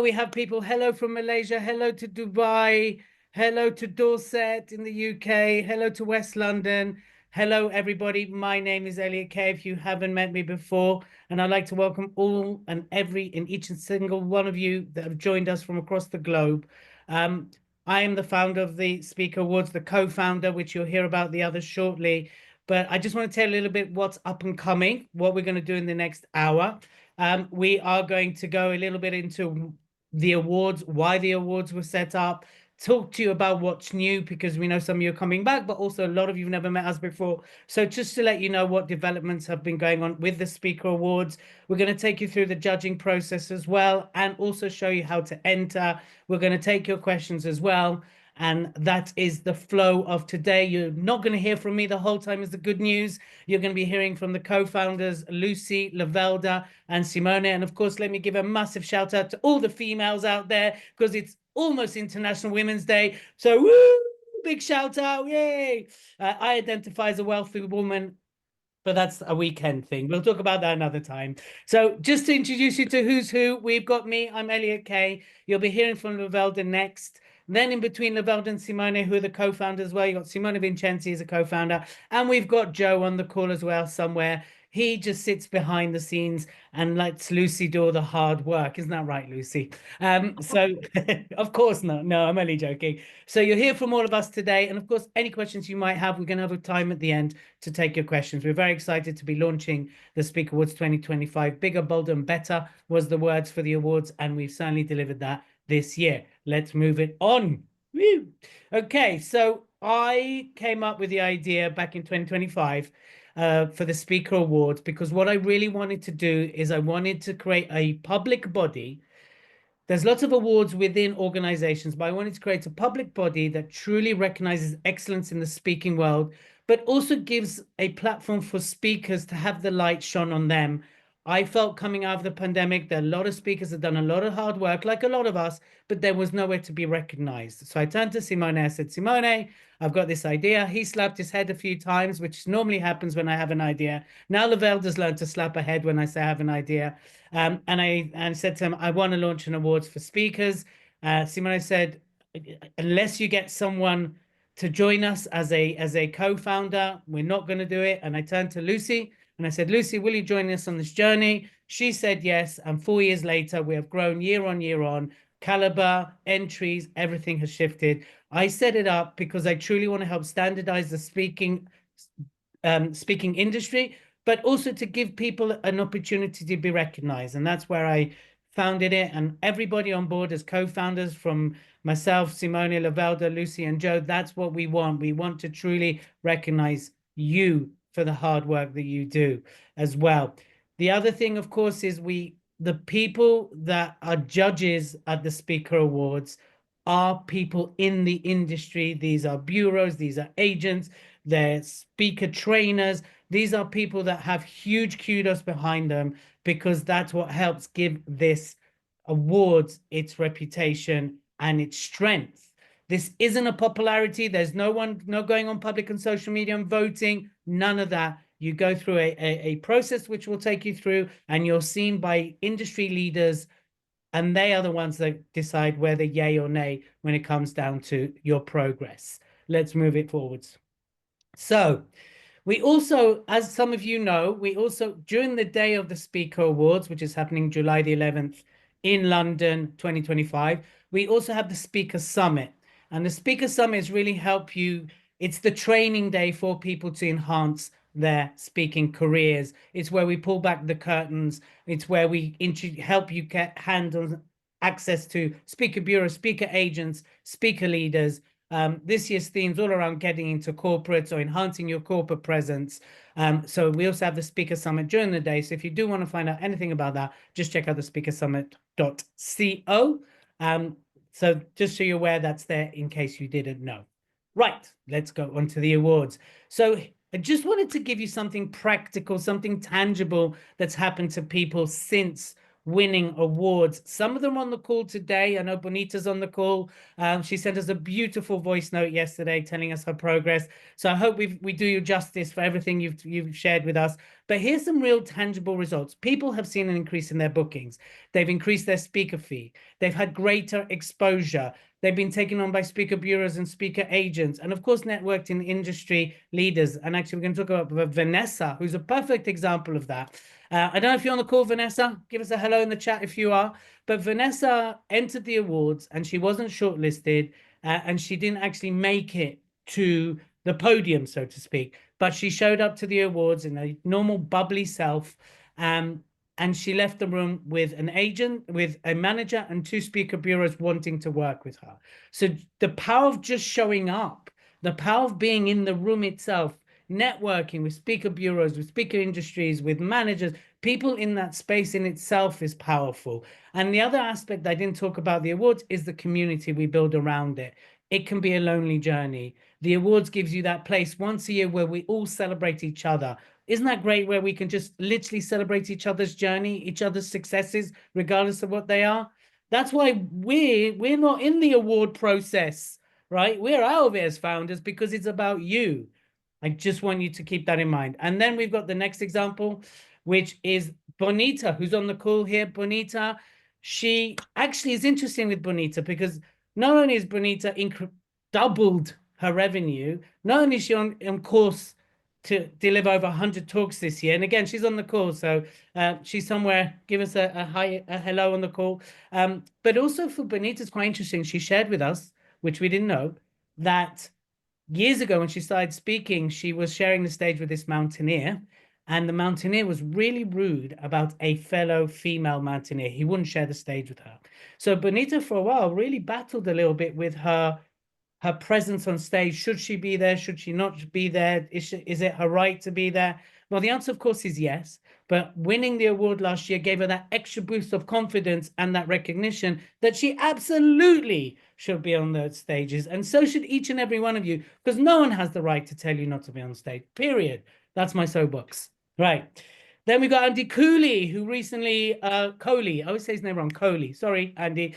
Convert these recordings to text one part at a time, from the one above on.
We have people, hello from Malaysia, hello to Dubai, hello to Dorset in the UK, hello to West London, hello everybody. My name is Elliot Kay, if you haven't met me before, and I'd like to welcome all and each and single one of you that have joined us from across the globe. Um, I am the founder of the Speaker Awards, the co-founder, which you'll hear about the others shortly. But I just want to tell you a little bit what's up and coming, what we're going to do in the next hour. We are going to go a little bit into the awards, why the awards were set up, talk to you about what's new, because we know some of you are coming back, but also a lot of you have never met us before. So just to let you know what developments have been going on with the Speaker Awards, we're going to take you through the judging process as well, and also show you how to enter. We're going to take your questions as well. And that is the flow of today. You're not going to hear from me the whole time is the good news. You're going to be hearing from the co-founders, Lucy, Lavelda, and Simone. And of course, let me give a massive shout out to all the females out there, because it's almost International Women's Day. So woo, big shout out. Yay. I identify as a wealthy woman, but that's a weekend thing. We'll talk about that another time. So just to introduce you to who's who, we've got me. I'm Elliot Kay. You'll be hearing from Lavelda next. Then in between Lavelda and Simone, who are the co-founders as well, you've got Simone Vincenzi as a co-founder. And we've got Joe on the call as well somewhere. He just sits behind the scenes and lets Lucy do all the hard work. Isn't that right, Lucy? So of course not. No, I'm only joking. So you'll hear from all of us today. And of course, any questions you might have, we're going to have a time at the end to take your questions. We're very excited to be launching the Speaker Awards 2025. Bigger, bolder, and better was the words for the awards, and we've certainly delivered that this year. Let's move it on. Woo. Okay, so I came up with the idea back in 2025 for the Speaker Awards, because what I really wanted to do is I wanted to create a public body. There's lots of awards within organizations, but I wanted to create a public body that truly recognizes excellence in the speaking world, but also gives a platform for speakers to have the light shone on them. I felt coming out of the pandemic that a lot of speakers have done a lot of hard work, like a lot of us, but there was nowhere to be recognized. So I turned to Simone. I said, Simone, I've got this idea. He slapped his head a few times, which normally happens when I have an idea. Now Lavelda's learned to slap her head when I say I have an idea. And I said to him, I want to launch an awards for speakers. Simone said, unless you get someone to join us as a co-founder, we're not going to do it. And I turned to Lucy and I said, Lucy, will you join us on this journey? She said yes. And 4 years later, we have grown year on year on. Caliber, entries, everything has shifted. I set it up because I truly want to help standardize the speaking industry, but also to give people an opportunity to be recognized. And that's where I founded it. And everybody on board as co-founders, from myself, Simone, Lavelda, Lucy, and Joe, that's what we want. We want to truly recognize you for the hard work that you do as well. The other thing, of course, is the people that are judges at the Speaker Awards are people in the industry. These are bureaus, these are agents, they're speaker trainers. These are people that have huge kudos behind them, because that's what helps give this awards its reputation and its strength. This isn't a popularity. There's no going on public and social media and voting, none of that. You go through a process which will take you through, and you're seen by industry leaders, and they are the ones that decide whether yay or nay when it comes down to your progress. Let's move it forwards. So we also, as some of you know, we also, during the day of the Speaker Awards, which is happening July the 11th in London, 2025, we also have the Speaker Summit. And the Speaker Summit is really help you. It's the training day for people to enhance their speaking careers. It's where we pull back the curtains. It's where we help you get hands-on access to speaker bureaus, speaker agents, speaker leaders. This year's themes all around getting into corporates or enhancing your corporate presence. So we also have the Speaker Summit during the day. So if you do want to find out anything about that, just check out the speakersummit.co. So just so you're aware, that's there in case you didn't know. Right, let's go on to the awards. So I just wanted to give you something practical, something tangible that's happened to people since winning awards. Some of them on the call today. I know Bonita's on the call. She sent us a beautiful voice note yesterday telling us her progress. So I hope we do you justice for everything you've shared with us. But here's some real tangible results. People have seen an increase in their bookings. They've increased their speaker fee. They've had greater exposure. They've been taken on by speaker bureaus and speaker agents, and of course, networked in industry leaders. And actually, we're going to talk about Vanessa, who's a perfect example of that. I don't know if you're on the call, Vanessa. Give us a hello in the chat if you are. But Vanessa entered the awards and she wasn't shortlisted, and she didn't actually make it to the podium, so to speak. But she showed up to the awards in a normal, bubbly self. And she left the room with an agent, with a manager, and 2 speaker bureaus wanting to work with her. So the power of just showing up, the power of being in the room itself, networking with speaker bureaus, with speaker industries, with managers, people in that space in itself is powerful. And the other aspect I didn't talk about the awards is the community we build around it. It can be a lonely journey. The awards gives you that place once a year where we all celebrate each other. Isn't that great, where we can just literally celebrate each other's journey, each other's successes, regardless of what they are? That's why we're not in the award process, right? We're out of it as founders because it's about you. I just want you to keep that in mind. And then we've got the next example, which is Bonita, who's on the call here. Bonita, she actually is interesting with Bonita because not only is Bonita doubled her revenue, not only is she on course to deliver over 100 talks this year. And again, she's on the call, so she's somewhere. Give us a hi, a hello on the call. But also for Bonita, it's quite interesting. She shared with us, which we didn't know, that years ago when she started speaking, she was sharing the stage with this mountaineer, and the mountaineer was really rude about a fellow female mountaineer. He wouldn't share the stage with her. So Bonita, for a while, really battled a little bit with her presence on stage. Should she be there? Should she not be there? Is it her right to be there? Well, the answer, of course, is yes. But winning the award last year gave her that extra boost of confidence and that recognition that she absolutely should be on those stages. And so should each and every one of you, because no one has the right to tell you not to be on stage, period. That's my soapbox. Right. Then we got Andy Cooley, who recently, Coley, I always say his name wrong, Coley. Sorry, Andy.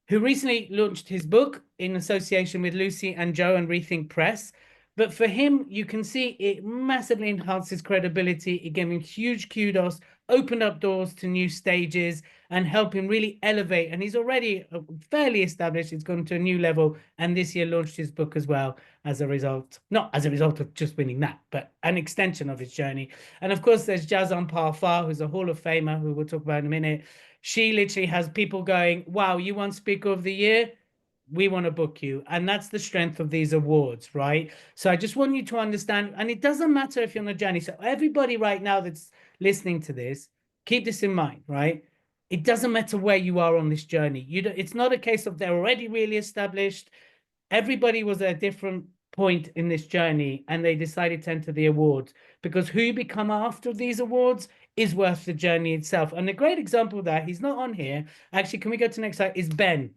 Who recently launched his book in association with Lucy and Joe and Rethink Press. But for him, you can see it massively enhanced his credibility. It gave him huge kudos, opened up doors to new stages, and helped him really elevate. And he's already fairly established. He's gone to a new level. And this year launched his book as well as a result, not as a result of just winning that, but an extension of his journey. And of course, there's Jazan Parfar, who's a Hall of Famer, who we'll talk about in a minute. She literally has people going, wow, you won Speaker of the Year? We want to book you. And that's the strength of these awards, right? So I just want you to understand, and it doesn't matter if you're on a journey. So everybody right now that's listening to this, keep this in mind, right? It doesn't matter where you are on this journey. It's not a case of they're already really established. Everybody was at a different point in this journey and they decided to enter the awards, because who you become after these awards is worth the journey itself. And a great example of that, he's not on here. Actually, can we go to the next slide? Is Ben,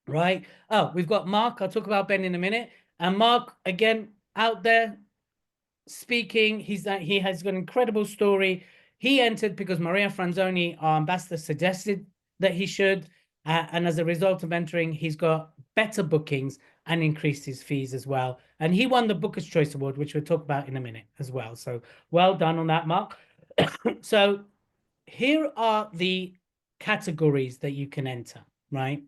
right? Oh, we've got Mark. I'll talk about Ben in a minute. And Mark, again, out there speaking. He has got an incredible story. He entered because Maria Franzoni, our ambassador, suggested that he should. And as a result of entering, he's got better bookings and increased his fees as well. And he won the Booker's Choice Award, which we'll talk about in a minute as well. So well done on that, Mark. So here are the categories that you can enter, right?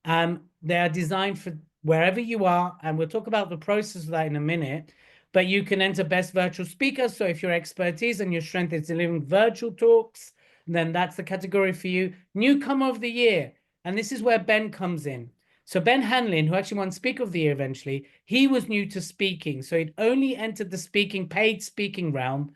They are designed for wherever you are, and we'll talk about the process of that in a minute. But you can enter best virtual speaker. So if your expertise and your strength is delivering virtual talks, then that's the category for you. Newcomer of the Year. And this is where Ben comes in. So Ben Hanlon, who actually won Speaker of the Year eventually, he was new to speaking. So he'd only entered the paid speaking realm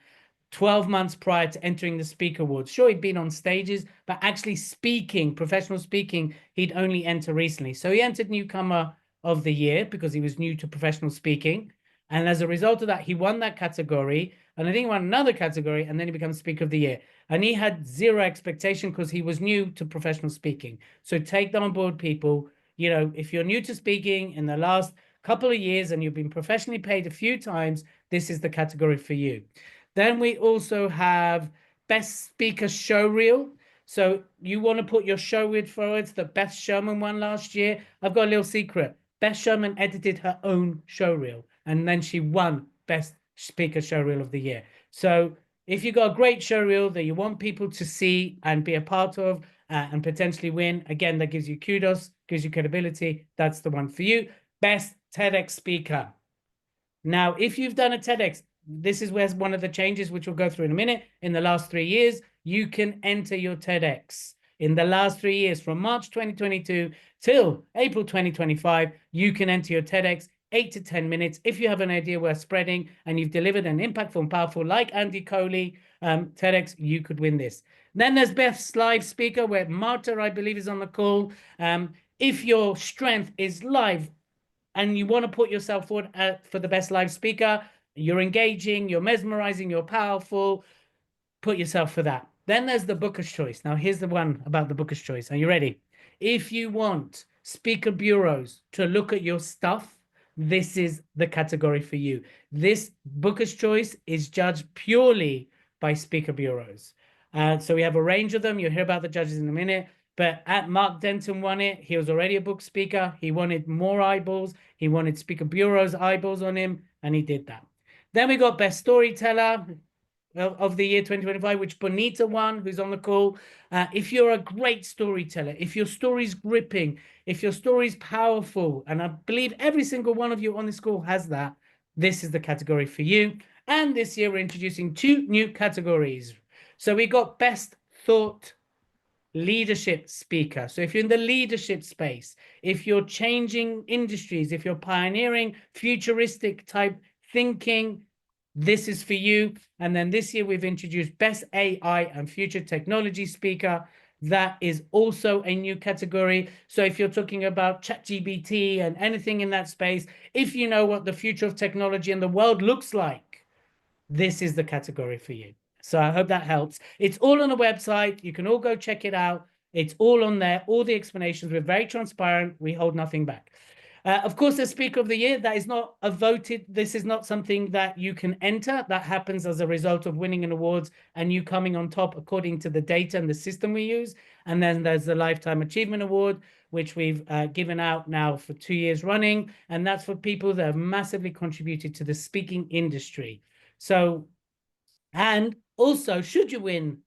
12 months prior to entering the Speaker Awards. Sure, he'd been on stages, but actually speaking, professional speaking, he'd only entered recently. So he entered Newcomer of the Year because he was new to professional speaking. And as a result of that, he won that category. And I think he won another category, and then he becomes Speaker of the Year. And he had zero expectation because he was new to professional speaking. So take that on board, people. You know, if you're new to speaking in the last couple of years and you've been professionally paid a few times, this is the category for you. Then we also have Best Speaker Showreel. So you want to put your show reel forward. The Beth Sherman won last year. I've got a little secret. Beth Sherman edited her own show reel, and then she won Best Speaker Showreel of the Year. So If you've got a great show reel that you want people to see and be a part of and potentially win, again, that gives you kudos, gives you credibility. That's the one for you. Best TEDx speaker. Now, if you've done a TEDx, this is where one of the changes, which we'll go through in a minute, in the last 3 years, you can enter your TEDx. In the last 3 years, from March 2022 till April 2025, you can enter your TEDx 8 to 10 minutes. If you have an idea worth spreading and you've delivered an impactful and powerful, like Andy Coley, TEDx, you could win this. Then there's Best Live Speaker, where Marta, I believe, is on the call. If your strength is live and you want to put yourself forward for the best live speaker, you're engaging, you're mesmerizing, you're powerful, put yourself for that. Then there's the Booker's Choice. Now, here's the one about the Booker's Choice. Are you ready? If you want speaker bureaus to look at your stuff, this is the category for you. This Booker's Choice is judged purely by speaker bureaus. So we have a range of them. You'll hear about the judges in a minute. But Mark Denton won it. He was already a book speaker. He wanted more eyeballs. He wanted speaker bureaus eyeballs on him, and he did that. Then we got Best Storyteller of the year 2025, which Bonita won, who's on the call. If you're a great storyteller, if your story's gripping, if your story's powerful, and I believe every single one of you on this call has that, this is the category for you. And this year we're introducing 2 new categories. So we got Best Thought Leadership Speaker. So if you're in the leadership space, if you're changing industries, if you're pioneering futuristic type thinking, this is for you. And then this year we've introduced Best AI and Future Technology Speaker. That is also a new category. So if you're talking about ChatGPT and anything in that space, if you know what the future of technology and the world looks like, this is the category for you. So I hope that helps. It's all on the website. You can all go check it out. It's all on there. All the explanations. We're very transparent. We hold nothing back. Of course, the Speaker of the Year, that is not a voted. This is not something that you can enter. That happens as a result of winning an awards and you coming on top according to the data and the system we use. And then there's the Lifetime Achievement Award, which we've given out now for 2 years running. And that's for people that have massively contributed to the speaking industry. So, and also, should you win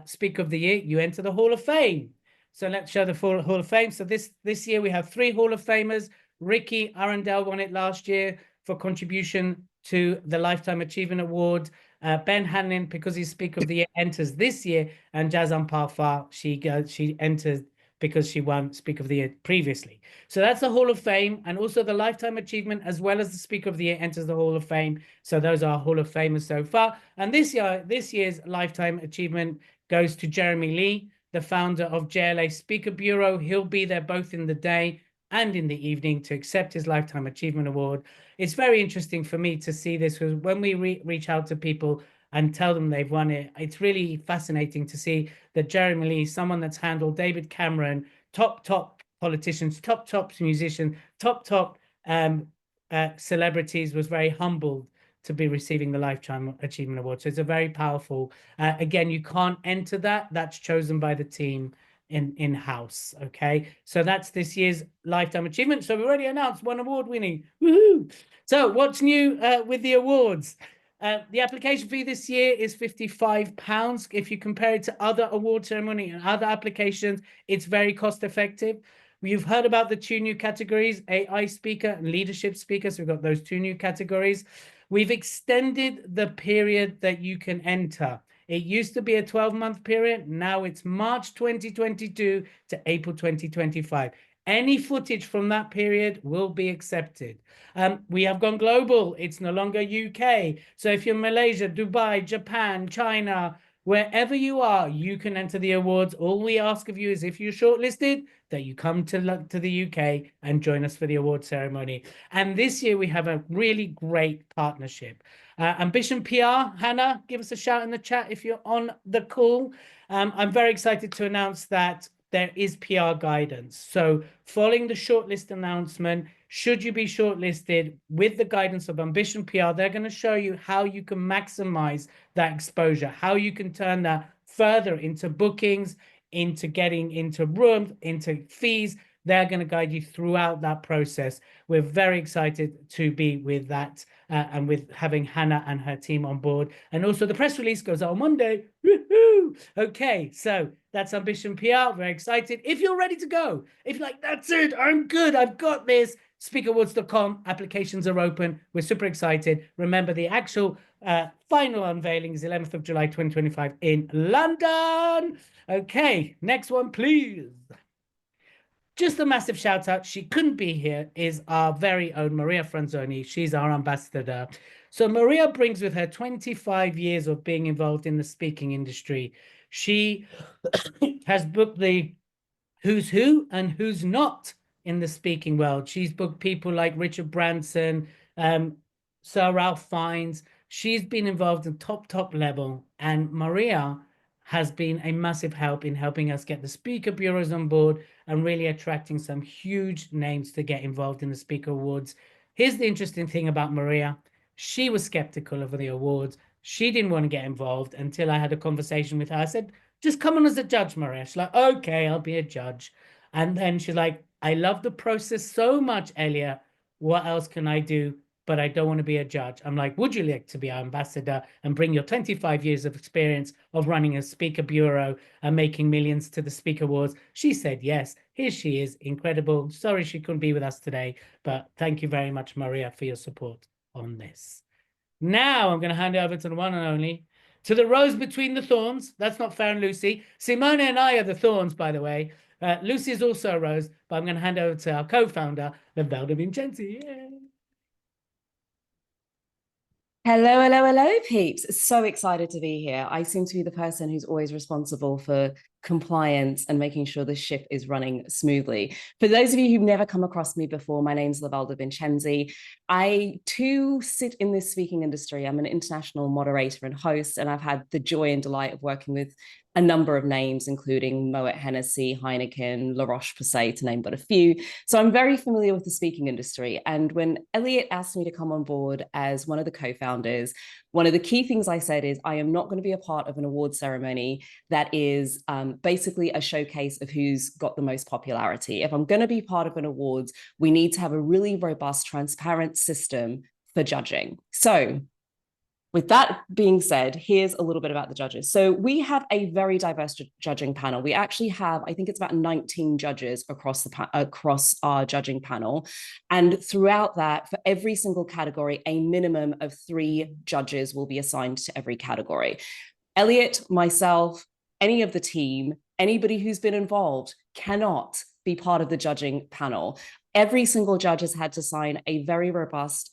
Speaker of the Year, you enter the Hall of Fame. So let's show the Hall of Fame. So this year we have 3 Hall of Famers. Ricky Arundel won it last year for contribution to the Lifetime Achievement Award. Ben Hanlon, because he's Speaker of the Year, enters this year, and Jazan Parfar, she enters because she won Speaker of the Year previously. So that's the Hall of Fame, and also the Lifetime Achievement, as well as the Speaker of the Year, enters the Hall of Fame. So those are Hall of Famers so far. And this year's Lifetime Achievement goes to Jeremy Lee, the founder of JLA Speaker Bureau. He'll be there both in the day and in the evening to accept his Lifetime Achievement Award. It's very interesting for me to see this, because when we reach out to people and tell them they've won it, it's really fascinating to see that Jeremy Lee, someone that's handled David Cameron, top politicians, top musicians, top celebrities, was very humbled to be receiving the Lifetime Achievement Award. So it's a very powerful, again, you can't enter that. That's chosen by the team in-house. Okay, so that's this year's Lifetime Achievement. So we already announced 1 award winning. Woohoo! So what's new with the awards? The application fee this year is £55. If you compare it to other award ceremony and other applications, it's very cost effective. You've heard about the 2 new categories, AI speaker and leadership speaker. So we've got those 2 new categories. We've extended the period that you can enter. It used to be a 12-month period. Now it's March 2022 to April 2025. Any footage from that period will be accepted. We have gone global. It's no longer UK. So if you're Malaysia, Dubai, Japan, China, wherever you are, you can enter the awards. All we ask of you is, if you're shortlisted, that you come to the UK and join us for the award ceremony. And this year we have a really great partnership. Ambition PR, Hannah, give us a shout in the chat if you're on the call. I'm very excited to announce that there is PR guidance. So following the shortlist announcement, should you be shortlisted, with the guidance of Ambition PR, they're going to show you how you can maximize that exposure, how you can turn that further into bookings, into getting into rooms, into fees. They're going to guide you throughout that process. We're very excited to be with that and with having Hannah and her team on board. And also the press release goes out on Monday. Woohoo! Okay, so that's Ambition PR. Very excited. If you're ready to go, if you're like, that's it, I'm good, I've got this, speakawards.com, applications are open. We're super excited. Remember, the actual final unveiling is 11th of July 2025 in London. Okay, next one, please. Just a massive shout out. She couldn't be here, is our very own Maria Franzoni. She's our ambassador. So Maria brings with her 25 years of being involved in the speaking industry. She has booked the who's who and who's not in the speaking world. She's booked people like Richard Branson, Sir Ralph Fiennes. She's been involved in top level. And Maria has been a massive help in helping us get the speaker bureaus on board and really attracting some huge names to get involved in the speaker awards. Here's the interesting thing about Maria. She was skeptical of the awards. She didn't want to get involved until I had a conversation with her. I said, just come on as a judge, Maria. She's like, okay, I'll be a judge. And then she's like, I love the process so much, Elliot. What else can I do? But I don't want to be a judge. I'm like, would you like to be our ambassador and bring your 25 years of experience of running a speaker bureau and making millions to the Speaker Awards? She said yes. Here she is, incredible. Sorry she couldn't be with us today, but thank you very much, Maria, for your support on this. Now I'm going to hand it over to the one and only, to the rose between the thorns. That's not Fair and Lucy. Simone and I are the thorns, by the way. Lucy is also a rose, but I'm going to hand over to our co-founder, Levalda Vincenzi. Yay. Hello, peeps. So excited to be here. I seem to be the person who's always responsible for compliance and making sure the ship is running smoothly. For those of you who've never come across me before, my name's Levalda Vincenzi. I too sit in this speaking industry. I'm an international moderator and host, and I've had the joy and delight of working with a number of names, including Moet Hennessy, Heineken, La Roche-Posay, to name but a few. So I'm very familiar with the speaking industry. And when Elliot asked me to come on board as one of the co-founders, one of the key things I said is I am not going to be a part of an award ceremony that is basically a showcase of who's got the most popularity. If I'm going to be part of an awards, we need to have a really robust, transparent system for judging. So with that being said, here's a little bit about the judges. So we have a very diverse judging panel. We actually have, I think it's about 19 judges across our judging panel. And throughout that, for every single category, a minimum of 3 judges will be assigned to every category. Elliot, myself, any of the team, anybody who's been involved cannot be part of the judging panel. Every single judge has had to sign a very robust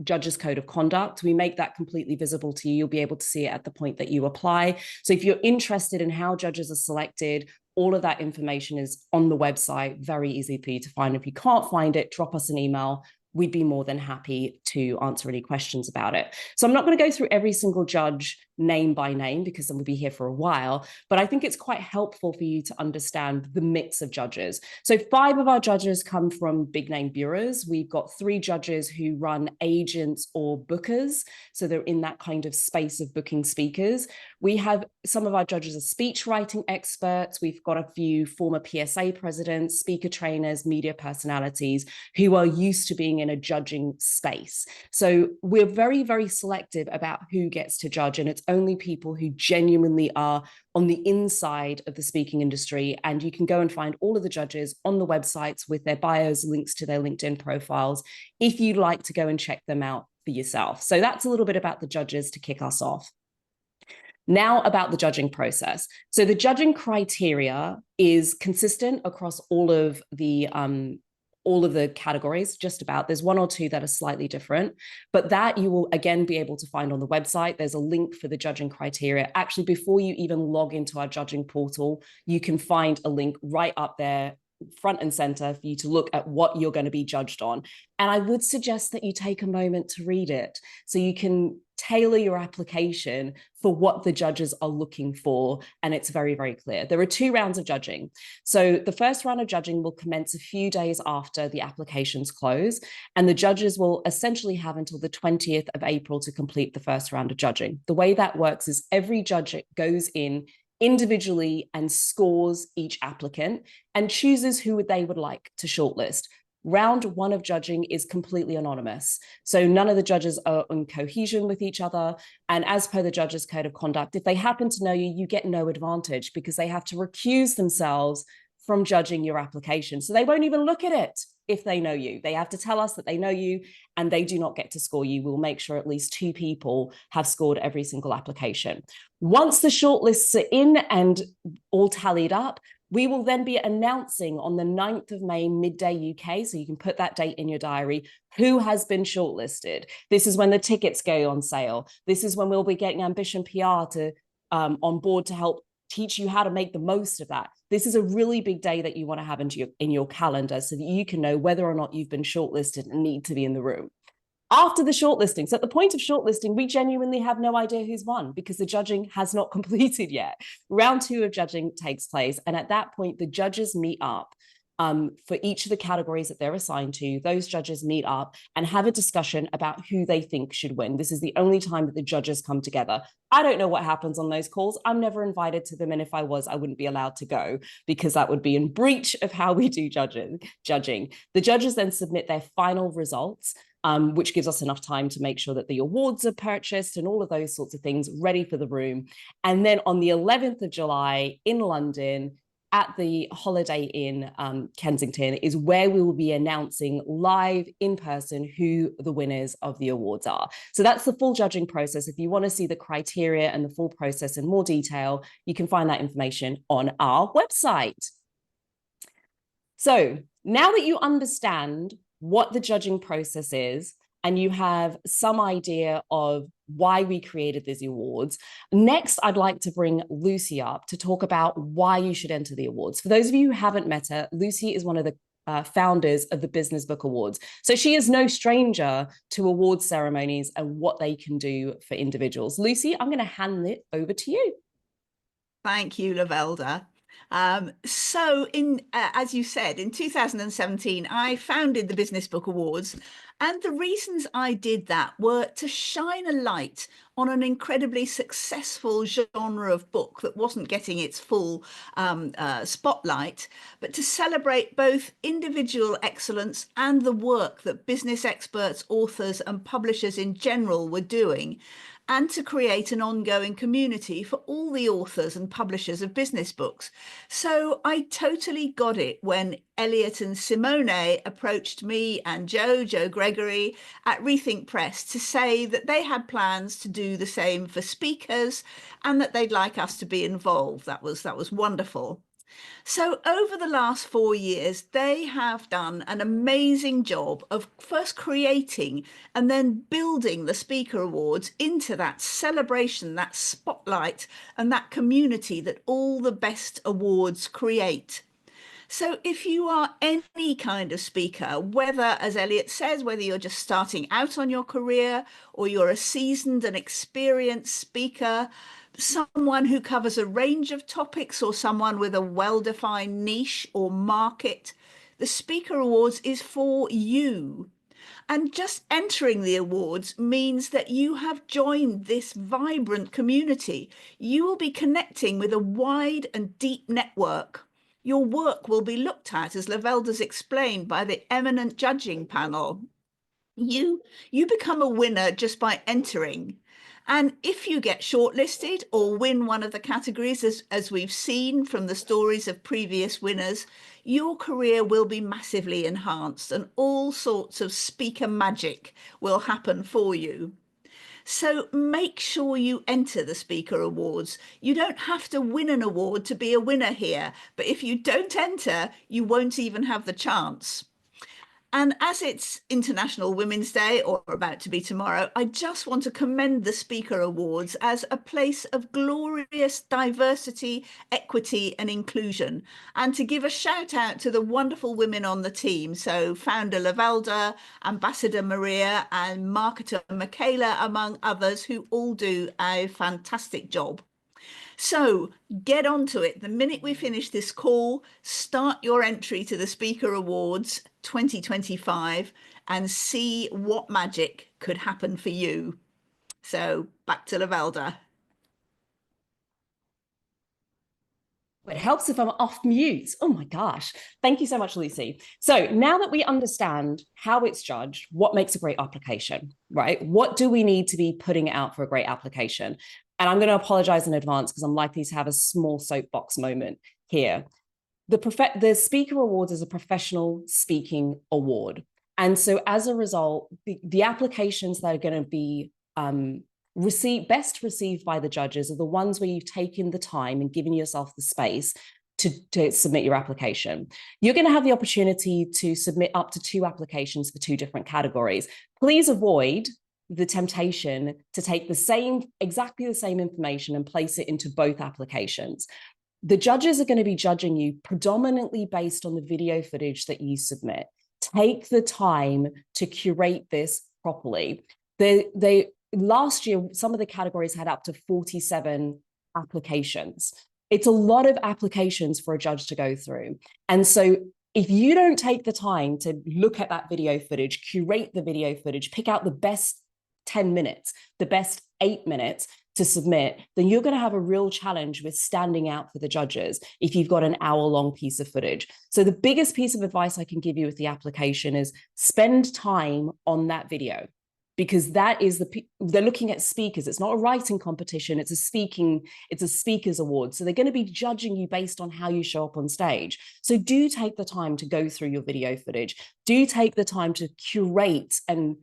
judges code of conduct. We make that completely visible to you. You'll be able to see it at the point that you apply. So if you're interested in how judges are selected, all of that information is on the website, very easy for you to find. If you can't find it, drop us an email. We'd be more than happy to answer any questions about it. So I'm not going to go through every single judge name by name because then we'll be here for a while, but I think it's quite helpful for you to understand the mix of judges. So 5 of our judges come from big name bureaus. We've got 3 judges who run agents or bookers. So they're in that kind of space of booking speakers. We have some of our judges are speech writing experts. We've got a few former PSA presidents, speaker trainers, media personalities who are used to being in a judging space. So we're very, very selective about who gets to judge, and it's only people who genuinely are on the inside of the speaking industry. And you can go and find all of the judges on the websites with their bios, links to their LinkedIn profiles, if you'd like to go and check them out for yourself. So that's a little bit about the judges to kick us off. Now about the judging process. So the judging criteria is consistent across all of the categories, just about. There's 1 or 2 that are slightly different, but that you will again be able to find on the website. There's a link for the judging criteria. Actually, before you even log into our judging portal, you can find a link right up there, front and center, for you to look at what you're going to be judged on. And I would suggest that you take a moment to read it so you can tailor your application for what the judges are looking for. And it's very, very clear. There are 2 rounds of judging. So the first round of judging will commence a few days after the applications close. And the judges will essentially have until the 20th of April to complete the first round of judging. The way that works is every judge goes in individually and scores each applicant and chooses who they would like to shortlist. Round one of judging is completely anonymous. So none of the judges are in cohesion with each other. And as per the judges' code of conduct, if they happen to know you, you get no advantage because they have to recuse themselves from judging your application. So they won't even look at it if they know you. They have to tell us that they know you and they do not get to score you. We'll make sure at least 2 people have scored every single application. Once the shortlists are in and all tallied up, we will then be announcing on the 9th of May, midday UK, so you can put that date in your diary, who has been shortlisted. This is when the tickets go on sale. This is when we'll be getting Ambition PR to on board to help teach you how to make the most of that. This is a really big day that you want to have in your calendar so that you can know whether or not you've been shortlisted and need to be in the room. After the shortlisting, so at the point of shortlisting, we genuinely have no idea who's won because the judging has not completed yet. Round 2 of judging takes place. And at that point, the judges meet up for each of the categories that they're assigned to. Those judges meet up and have a discussion about who they think should win. This is the only time that the judges come together. I don't know what happens on those calls. I'm never invited to them. And if I was, I wouldn't be allowed to go because that would be in breach of how we do judging. The judges then submit their final results, which gives us enough time to make sure that the awards are purchased and all of those sorts of things ready for the room. And then on the 11th of July in London, at the Holiday Inn Kensington, is where we will be announcing live in person who the winners of the awards are. So that's the full judging process. If you want to see the criteria and the full process in more detail, you can find that information on our website. So now that you understand what the judging process is, and you have some idea of why we created these awards, next I'd like to bring Lucy up to talk about why you should enter the awards. For those of you who haven't met her, Lucy is one of the founders of the Business Book Awards. So she is no stranger to awards ceremonies and what they can do for individuals. Lucy, I'm going to hand it over to you. Thank you, Lavelda. So as you said, in 2017, I founded the Business Book Awards. And the reasons I did that were to shine a light on an incredibly successful genre of book that wasn't getting its full spotlight, but to celebrate both individual excellence and the work that business experts, authors, and publishers in general were doing, and to create an ongoing community for all the authors and publishers of business books. So I totally got it when Elliot and Simone approached me and Joe Gregory at Rethink Press to say that they had plans to do the same for speakers and that they'd like us to be involved. That was wonderful. So over the last 4 years, they have done an amazing job of first creating and then building the Speaker Awards into that celebration, that spotlight, and that community that all the best awards create. So if you are any kind of speaker, whether, as Elliot says, whether you're just starting out on your career or you're a seasoned and experienced speaker, someone who covers a range of topics or someone with a well-defined niche or market, the Speaker Awards is for you. And just entering the awards means that you have joined this vibrant community. You will be connecting with a wide and deep network. Your work will be looked at, as Lavelda's explained, by the eminent judging panel. You become a winner just by entering. And if you get shortlisted or win one of the categories, as we've seen from the stories of previous winners, your career will be massively enhanced and all sorts of speaker magic will happen for you. So make sure you enter the Speaker Awards. You don't have to win an award to be a winner here, but if you don't enter, you won't even have the chance. And as it's International Women's Day, or about to be tomorrow, I just want to commend the Speaker Awards as a place of glorious diversity, equity, and inclusion, and to give a shout out to the wonderful women on the team. So founder Lavelda, Ambassador Maria, and marketer Michaela, among others, who all do a fantastic job. So get onto it. The minute we finish this call, start your entry to the Speaker Awards 2025 and see what magic could happen for you. So back to Lavelda. It helps if I'm off mute. Oh my gosh. Thank you so much, Lucy. So now that we understand how it's judged, what makes a great application, right? What do we need to be putting out for a great application? And I'm going to apologize in advance because I'm likely to have a small soapbox moment here. The Speaker Awards is a professional speaking award. And so as a result, the applications that are going to be best received by the judges are the ones where you've taken the time and given yourself the space to submit your application. You're going to have the opportunity to submit up to 2 applications for 2 different categories. Please avoid the temptation to take exactly the same information and place it into both applications. The judges are going to be judging you predominantly based on the video footage that you submit. Take the time to curate this properly. Last year, some of the categories had up to 47 applications. It's a lot of applications for a judge to go through. And so if you don't take the time to look at that video footage, curate the video footage, pick out the best 10 minutes, the best 8 minutes to submit, then you're going to have a real challenge with standing out for the judges if you've got an hour-long piece of footage. So the biggest piece of advice I can give you with the application is spend time on that video, because that is they're looking at speakers. It's not a writing competition. It's a speakers award. So they're going to be judging you based on how you show up on stage. So do take the time to go through your video footage. Do take the time to curate and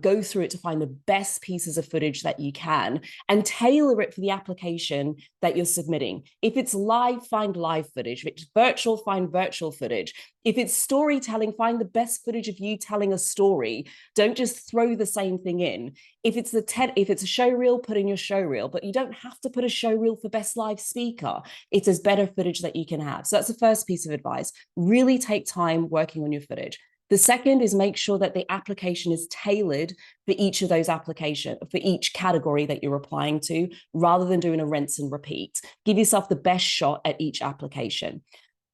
go through it to find the best pieces of footage that you can and tailor it for the application that you're submitting. If it's live, find live footage. If it's virtual, find virtual footage. If it's storytelling, find the best footage of you telling a story. Don't just throw the same thing in. If it's a show reel, put in your show reel, but you don't have to put a show reel for best live speaker. It is better footage that you can have. So that's the first piece of advice. Really take time working on your footage. The second is make sure that the application is tailored for each of those applications, for each category that you're applying to, rather than doing a rinse and repeat. Give yourself the best shot at each application.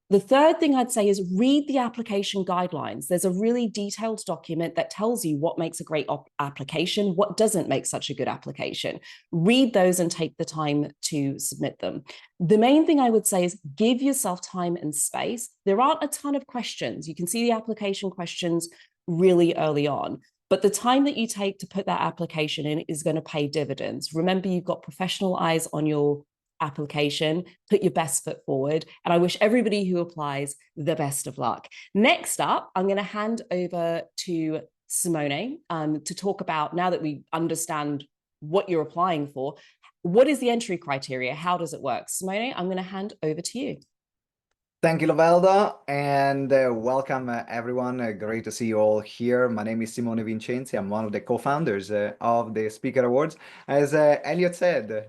The third thing I'd say is read the application guidelines. There's a really detailed document that tells you what makes a great application, what doesn't make such a good application. Read those and take the time to submit them. The main thing I would say is give yourself time and space. There aren't a ton of questions. You can see the application questions really early on, but the time that you take to put that application in is going to pay dividends. Remember, you've got professional eyes on your application. Put your best foot forward. And I wish everybody who applies the best of luck. Next up, I'm going to hand over to Simone to talk about, now that we understand what you're applying for, what is the entry criteria? How does it work? Simone, I'm going to hand over to you. Thank you, Lovelda, and welcome everyone. Great to see you all here. My name is Simone Vincenzi. I'm one of the co-founders of the Speaker Awards. As Elliot said,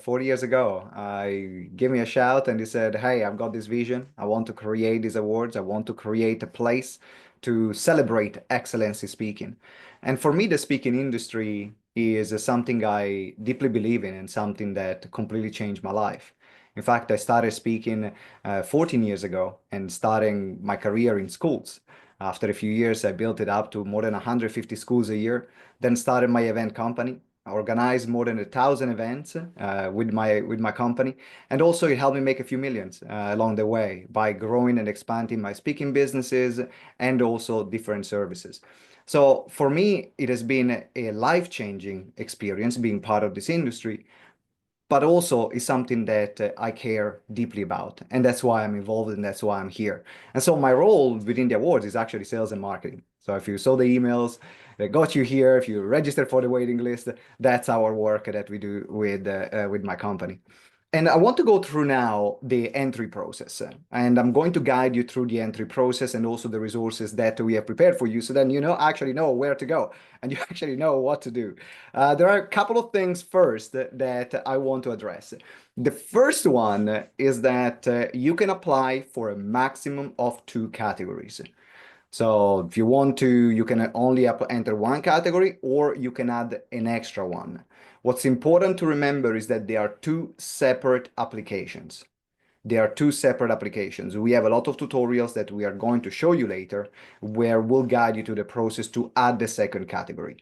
4 years ago, he gave me a shout and he said, hey, I've got this vision. I want to create these awards. I want to create a place to celebrate excellence in speaking. And for me, the speaking industry is something I deeply believe in and something that completely changed my life. In fact, I started speaking 14 years ago and starting my career in schools. After a few years, I built it up to more than 150 schools a year, then started my event company. I organized more than 1,000 events with my company. And also it helped me make a few millions along the way by growing and expanding my speaking businesses and also different services. So for me, it has been a life-changing experience being part of this industry, but also is something that I care deeply about. And that's why I'm involved and that's why I'm here. And so my role within the awards is actually sales and marketing. So if you saw the emails that got you here, if you registered for the waiting list, that's our work that we do with my company. And I want to go through now the entry process. And I'm going to guide you through the entry process and also the resources that we have prepared for you. So then you actually know where to go and you actually know what to do. There are a couple of things first that I want to address. The first one is that you can apply for a maximum of 2 categories. So if you want to, you can only enter 1 category or you can add an extra one. What's important to remember is that there are 2 separate applications. There are 2 separate applications. We have a lot of tutorials that we are going to show you later where we'll guide you to the process to add the second category.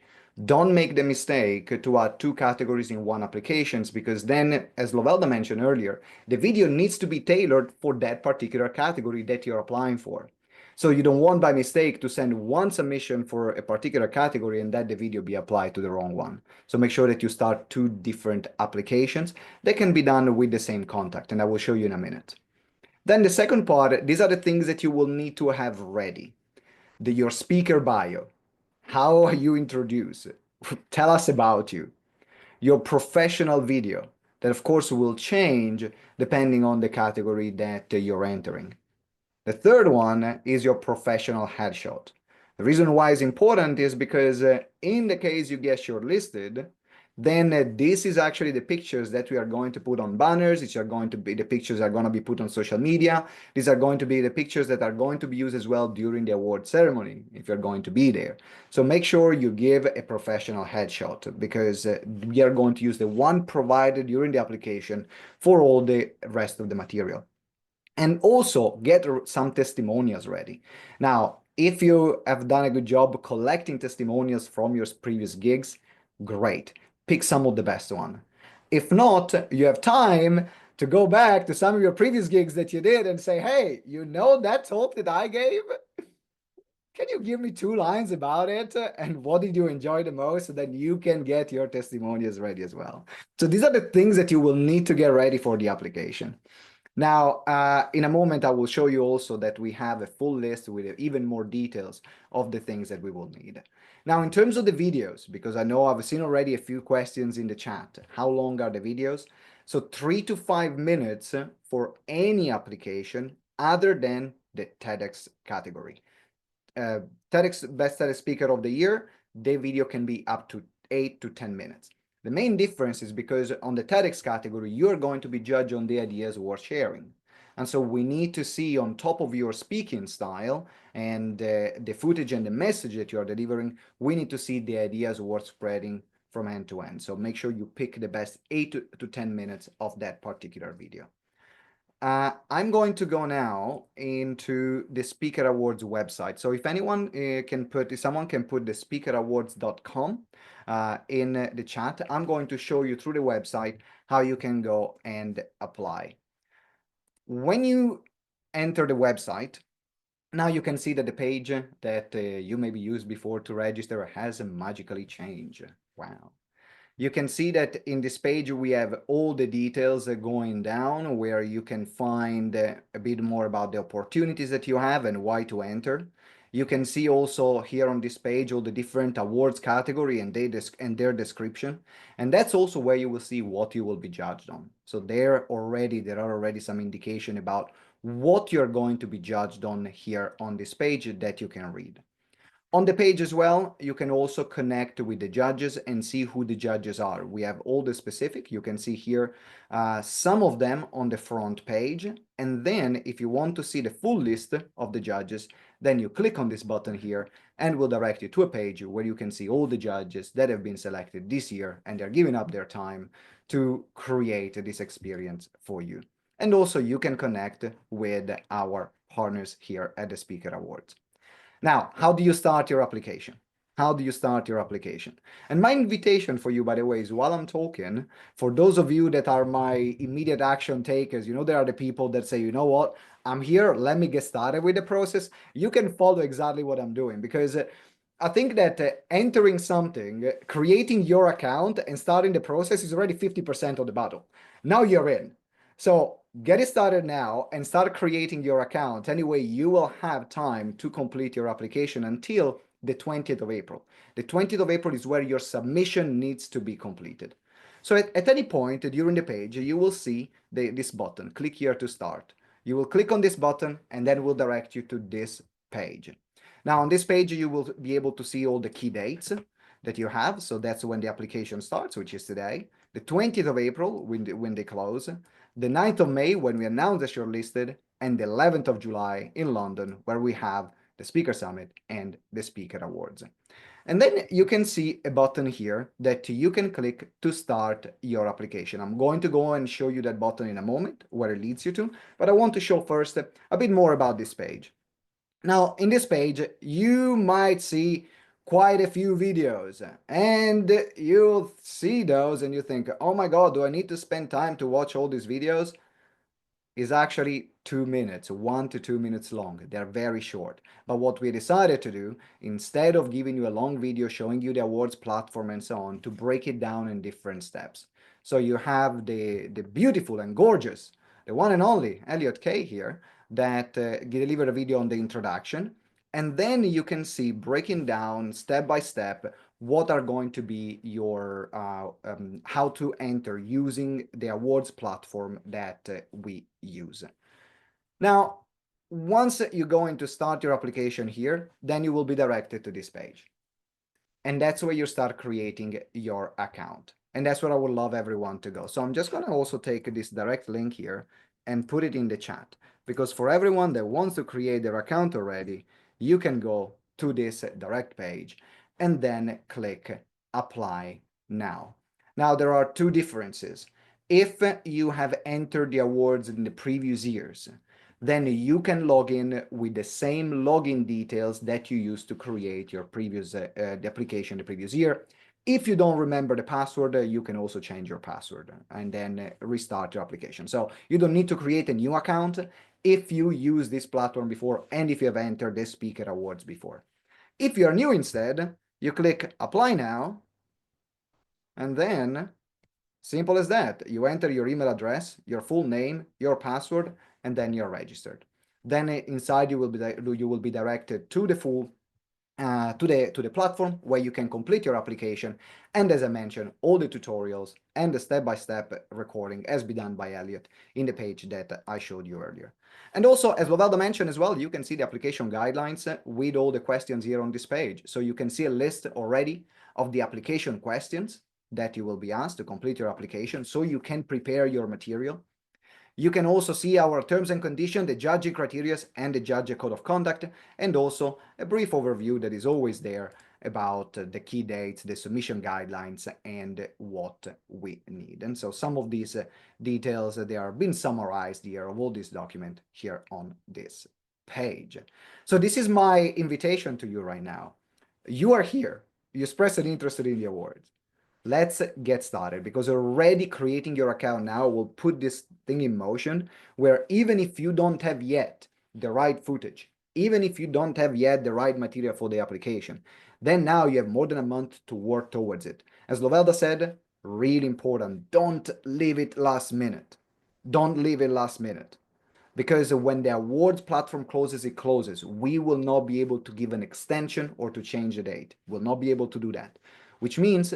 Don't make the mistake to add two categories in one applications, because then, as Lovelda mentioned earlier, the video needs to be tailored for that particular category that you're applying for. So you don't want by mistake to send one submission for a particular category and that the video be applied to the wrong one. So make sure that you start two different applications that can be done with the same contact, and I will show you in a minute. Then the second part, these are the things that you will need to have ready. Your speaker bio, how you introduce, tell us about you, your professional video, that of course will change depending on the category that you're entering. The third one is your professional headshot. The reason why it's important is because in the case you get shortlisted, then this is actually the pictures that we are going to put on banners. These are going to be the pictures that are going to be put on social media. These are going to be the pictures that are going to be used as well during the award ceremony, if you're going to be there. So make sure you give a professional headshot, because we are going to use the one provided during the application for all the rest of the material. And also get some testimonials ready. Now, if you have done a good job collecting testimonials from your previous gigs, great. Pick some of the best one. If not, you have time to go back to some of your previous gigs that you did and say, hey, you know that talk that I gave? Can you give me 2 lines about it? And what did you enjoy the most? So then you can get your testimonials ready as well. So these are the things that you will need to get ready for the application. Now, in a moment, I will show you also that we have a full list with even more details of the things that we will need. Now, in terms of the videos, because I know I've seen already a few questions in the chat, how long are the videos? So 3 to 5 minutes for any application other than the TEDx category. TEDx Best TEDx Speaker of the Year, the video can be up to 8 to 10 minutes. The main difference is because on the TEDx category, you're going to be judged on the ideas worth sharing. And so we need to see, on top of your speaking style and the footage and the message that you are delivering, we need to see the ideas worth spreading from end to end. So make sure you pick the best 8 to 10 minutes of that particular video. I'm going to go now into the Speaker Awards website. So if anyone if someone can put the speakerawards.com in the chat, I'm going to show you through the website how you can go and apply. When you enter the website, now you can see that the page that you maybe used before to register has magically changed. Wow. You can see that in this page, we have all the details going down, where you can find a bit more about the opportunities that you have and why to enter. You can see also here on this page all the different awards category and their description. And that's also where you will see what you will be judged on. So there are already some indication about what you're going to be judged on here on this page that you can read. On the page as well, you can also connect with the judges and see who the judges are. We have all the specific. You can see here some of them on the front page. And then if you want to see the full list of the judges, then you click on this button here and will direct you to a page where you can see all the judges that have been selected this year, and they're giving up their time to create this experience for you. And also you can connect with our partners here at the Speaker Awards. Now, how do you start your application? How do you start your application? And my invitation for you, by the way, is while I'm talking, for those of you that are my immediate action takers, there are the people that say, you know what, I'm here, let me get started with the process. You can follow exactly what I'm doing, because I think that entering something, creating your account and starting the process is already 50% of the battle. Now you're in. So get it started now and start creating your account. Anyway, you will have time to complete your application until the 20th of April. The 20th of April is where your submission needs to be completed. So at any point during the page, you will see this button, click here to start. You will click on this button and then will direct you to this page. Now on this page, you will be able to see all the key dates that you have. So that's when the application starts, which is today. The 20th of April, when they close. The 9th of May, when we announce that you're listed, and the 11th of July in London, where we have the Speaker Summit and the Speaker Awards. And then you can see a button here that you can click to start your application. I'm going to go and show you that button in a moment, where it leads you to, but I want to show first a bit more about this page. Now, in this page, you might see quite a few videos, and you'll see those and you think, oh my God, do I need to spend time to watch all these videos? Is actually 2 minutes, 1 to 2 minutes long. They're very short. But what we decided to do, instead of giving you a long video showing you the awards platform and so on, to break it down in different steps. So you have the beautiful and gorgeous, the one and only Elliot Kay here, that delivered a video on the introduction. And then you can see breaking down step by step what are going to be your how to enter using the awards platform that we use. Now, once you go into start your application here, then you will be directed to this page. And that's where you start creating your account. And that's where I would love everyone to go. So I'm just going to also take this direct link here and put it in the chat, because for everyone that wants to create their account already, you can go to this direct page and then click apply now. Now, there are two differences. If you have entered the awards in the previous years, then you can log in with the same login details that you used to create your previous the application the previous year. If you don't remember the password, you can also change your password and then restart your application. So you don't need to create a new account if you use this platform before and if you have entered the Speaker Awards before. If you are new instead, you click apply now, and then simple as that. You enter your email address, your full name, your password, and then you're registered. Then inside you will be directed to the full to the platform where you can complete your application. And as I mentioned, all the tutorials and the step-by-step recording has been done by Elliot in the page that I showed you earlier. And also, as Lovelda mentioned as well, you can see the application guidelines with all the questions here on this page. So you can see a list already of the application questions that you will be asked to complete your application, so you can prepare your material. You can also see our terms and conditions, the judging criteria, and the judge code of conduct, and also a brief overview that is always there about the key dates, the submission guidelines, and what we need. And so some of these details, they are being summarized here of all this document here on this page. So this is my invitation to you right now. You are here. You expressed an interest in the awards. Let's get started, because already creating your account now will put this thing in motion, where even if you don't have yet the right footage, even if you don't have yet the right material for the application, then now you have more than a month to work towards it. As Lovelda said, really important, don't leave it last minute. Don't leave it last minute. Because when the awards platform closes, it closes. We will not be able to give an extension or to change the date. We'll not be able to do that, which means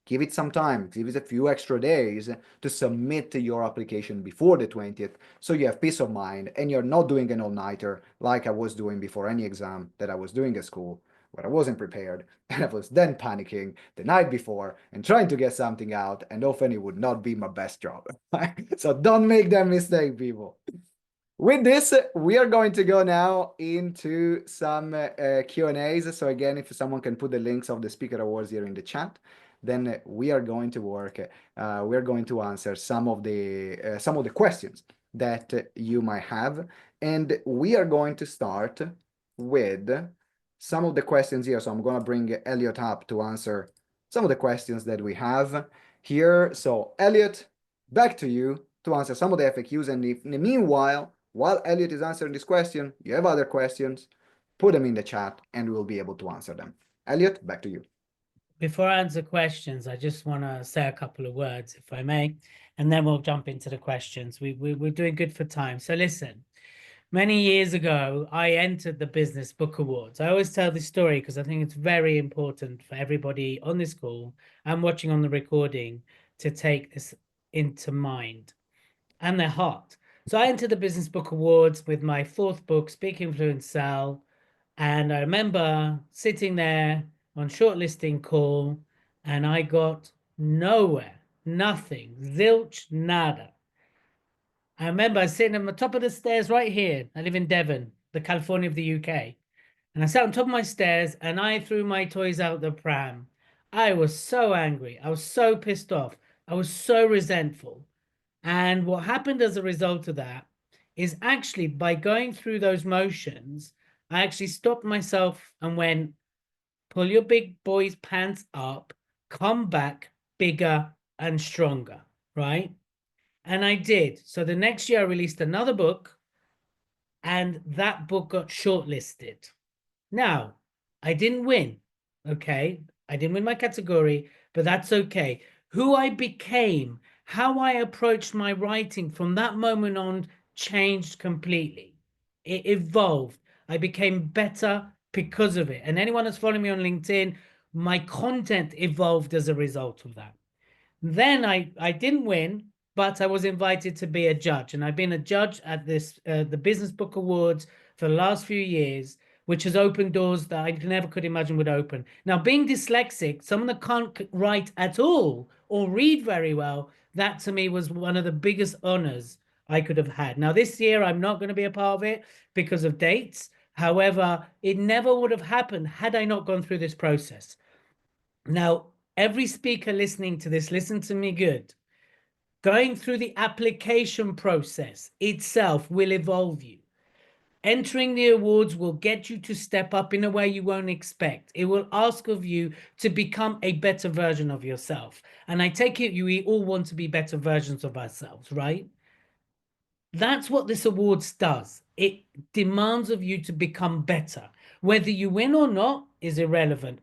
give it some time, give it a few extra days to submit your application before the 20th, so you have peace of mind and you're not doing an all-nighter like I was doing before any exam that I was doing at school, where I wasn't prepared, and I was then panicking the night before and trying to get something out, and often it would not be my best job. So don't make that mistake, people. With this, we are going to go now into some Q&As. So again, if someone can put the links of the Speaker Awards here in the chat, then we are going to work. We're going to answer some of the questions that you might have, and we are going to start with some of the questions here. So I'm going to bring Elliot up to answer some of the questions that we have here. So Elliot, back to you to answer some of the FAQs. And if in the meanwhile, while Elliot is answering this question, you have other questions, put them in the chat and we'll be able to answer them. Elliot, back to you. Before I answer questions, I just want to say a couple of words, if I may, and then we'll jump into the questions. We're doing good for time. So listen, many years ago, I entered the Business Book Awards. I always tell this story because I think it's very important for everybody on this call and watching on the recording to take this into mind and their heart. So I entered the Business Book Awards with my fourth book, Speak, Influence, Sell. And I remember sitting there on shortlisting call, and I got nowhere, nothing, zilch, nada. I remember I was sitting on the top of the stairs right here. I live in Devon, the California of the UK. And I sat on top of my stairs and I threw my toys out the pram. I was so angry. I was so pissed off. I was so resentful. And what happened as a result of that is actually by going through those motions, I actually stopped myself and went, pull your big boys' pants up, come back bigger and stronger, right? And I did. So the next year I released another book, and that book got shortlisted. Now, I didn't win, okay? I didn't win my category, but that's okay. Who I became, how I approached my writing from that moment on changed completely. It evolved. I became better because of it. And anyone that's following me on LinkedIn, my content evolved as a result of that. Then I didn't win, but I was invited to be a judge, and I've been a judge at this the Business Book Awards for the last few years, which has opened doors that I never could imagine would open. Now, being dyslexic, someone that can't write at all or read very well, that to me was one of the biggest honors I could have had. Now, this year I'm not going to be a part of it because of dates. However, it never would have happened had I not gone through this process. Now, every speaker listening to this, listen to me good. Going through the application process itself will evolve you. Entering the awards will get you to step up in a way you won't expect. It will ask of you to become a better version of yourself. And I take it we all want to be better versions of ourselves, right? That's what this awards does. It demands of you to become better. Whether you win or not is irrelevant.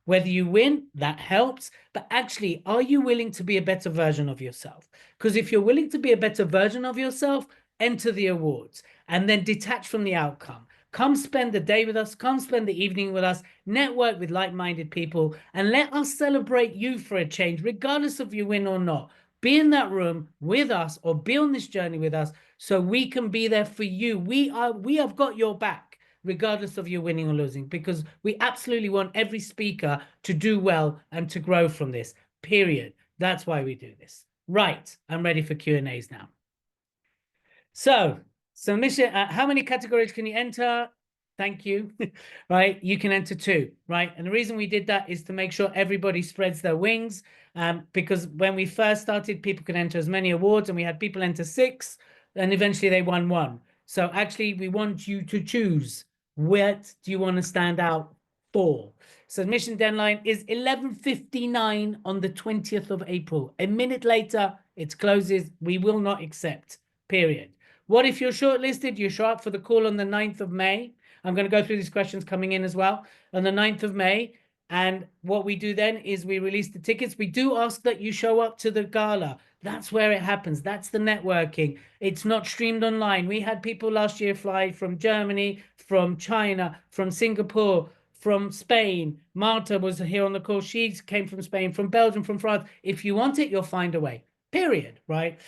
Whether you win, that helps. But actually, are you willing to be a better version of yourself? Because if you're willing to be a better version of yourself, enter the awards and then detach from the outcome. Come spend the day with us. Come spend the evening with us. Network with like-minded people and let us celebrate you for a change, regardless of you win or not. Be in that room with us or be on this journey with us so we can be there for you. We have got your back, regardless of you winning or losing, because we absolutely want every speaker to do well and to grow from this, period. That's why we do this. Right, I'm ready for Q&As now. So, submission, how many categories can you enter? Thank you. Right, you can enter 2, right? And the reason we did that is to make sure everybody spreads their wings, because when we first started, people could enter as many awards, and we had people enter 6, and eventually they won 1. So actually, we want you to choose. What do you want to stand out for? Submission deadline is 11:59 on the 20th of April. A minute later, it closes. We will not accept, period. What if you're shortlisted? You show up for the call on the 9th of May. I'm going to go through these questions coming in as well on the 9th of May. And what we do then is we release the tickets. We do ask that you show up to the gala. That's where it happens. That's the networking. It's not streamed online. We had people last year fly from Germany, from China, from Singapore, from Spain. Marta was here on the call. She came from Spain, from Belgium, from France. If you want it, you'll find a way. Period, right?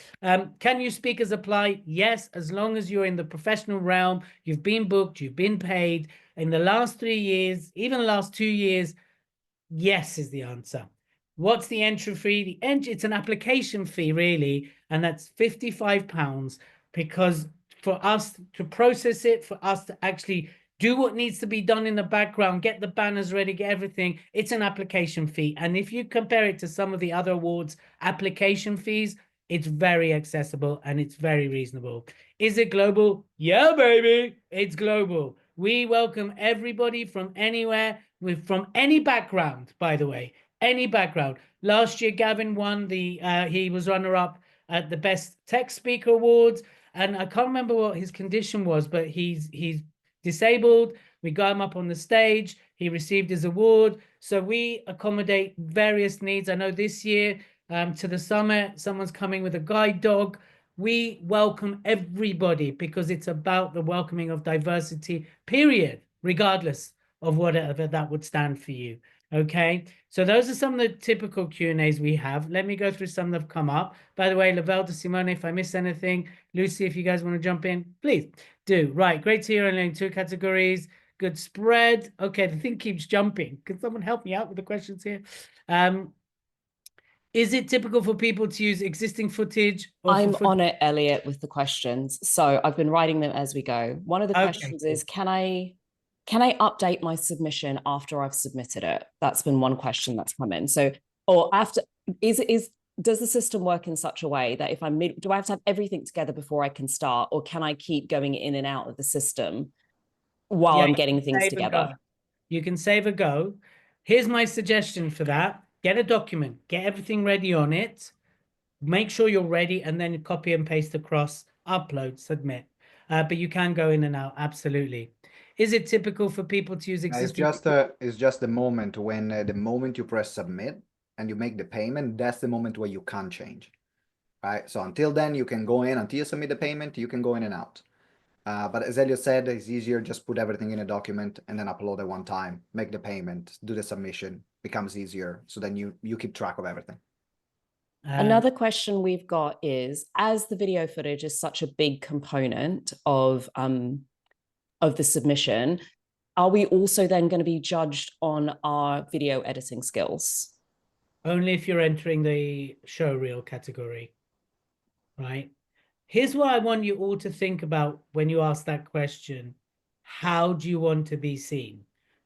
Can you speakers apply? Yes, as long as you're in the professional realm, you've been booked, you've been paid. In the last 3 years, even the last 2 years, yes is the answer. What's the entry fee? It's an application fee, really, and that's £55, because for us to process it, for us to actually do what needs to be done in the background, get the banners ready, get everything, it's an application fee. And if you compare it to some of the other awards application fees, it's very accessible and it's very reasonable. Is it global? Yeah, baby, it's global. We welcome everybody from anywhere, from any background, by the way, any background. Last year, Gavin won he was runner-up at the Best Tech Speaker Awards, and I can't remember what his condition was, but he's disabled. We got him up on the stage. He received his award. So we accommodate various needs. I know this year to the summit, someone's coming with a guide dog. We welcome everybody because it's about the welcoming of diversity, period, regardless of whatever that would stand for you. Okay, so those are some of the typical Q&As we have. Let me go through some that have come up. By the way, Lavelda, Simone, if I miss anything, Lucy, if you guys want to jump in, please do. Right, great to hear only in 2 categories. Good spread. Okay, the thing keeps jumping. Can someone help me out with the questions here? Is it typical for people to use existing footage? I'm on it, Elliot, with the questions. So I've been writing them as we go. One of the questions is, can I update my submission after I've submitted it? That's been one question that's come in. So, or after, does the system work in such a way that if I'm do I have to have everything together before I can start, or can I keep going in and out of the system while I'm getting things together? You can save a go. Here's my suggestion for that. Get a document, get everything ready on it, make sure you're ready, and then copy and paste across, upload, submit. But you can go in and out, absolutely. Is it typical for people to use existing? It's just the moment when the moment you press submit and you make the payment, that's the moment where you can't change, right? So until then, you can go in until you submit the payment, you can go in and out. But as Elliot said, it's easier, just put everything in a document and then upload it one time, make the payment, do the submission, becomes easier. So then you keep track of everything. Another question we've got is, as the video footage is such a big component of the submission, are we also then going to be judged on our video editing skills? Only if you're entering the showreel category, right? Here's what I want you all to think about when you ask that question. How do you want to be seen?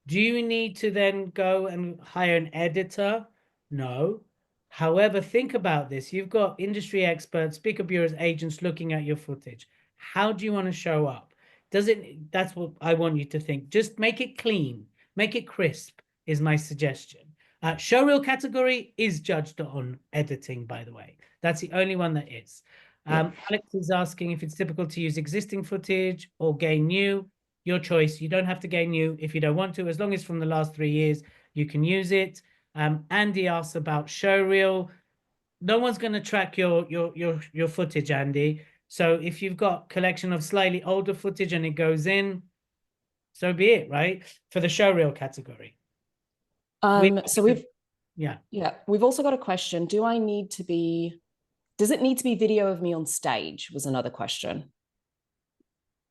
Do you need to then go and hire an editor? No. However, think about this. You've got industry experts, speaker bureaus, agents looking at your footage. How do you want to show up? That's what I want you to think. Just make it clean, make it crisp is my suggestion. Showreel category is judged on editing, by the way. That's the only one that is. Alex is asking if it's typical to use existing footage or gain new. Your choice. You don't have to gain new if you don't want to. As long as from the last 3 years, you can use it. Andy asks about showreel. No one's going to track your footage, Andy. So if you've got collection of slightly older footage and it goes in, so be it, right? For the showreel category. So we've also got a question. Does it need to be video of me on stage? Was another question.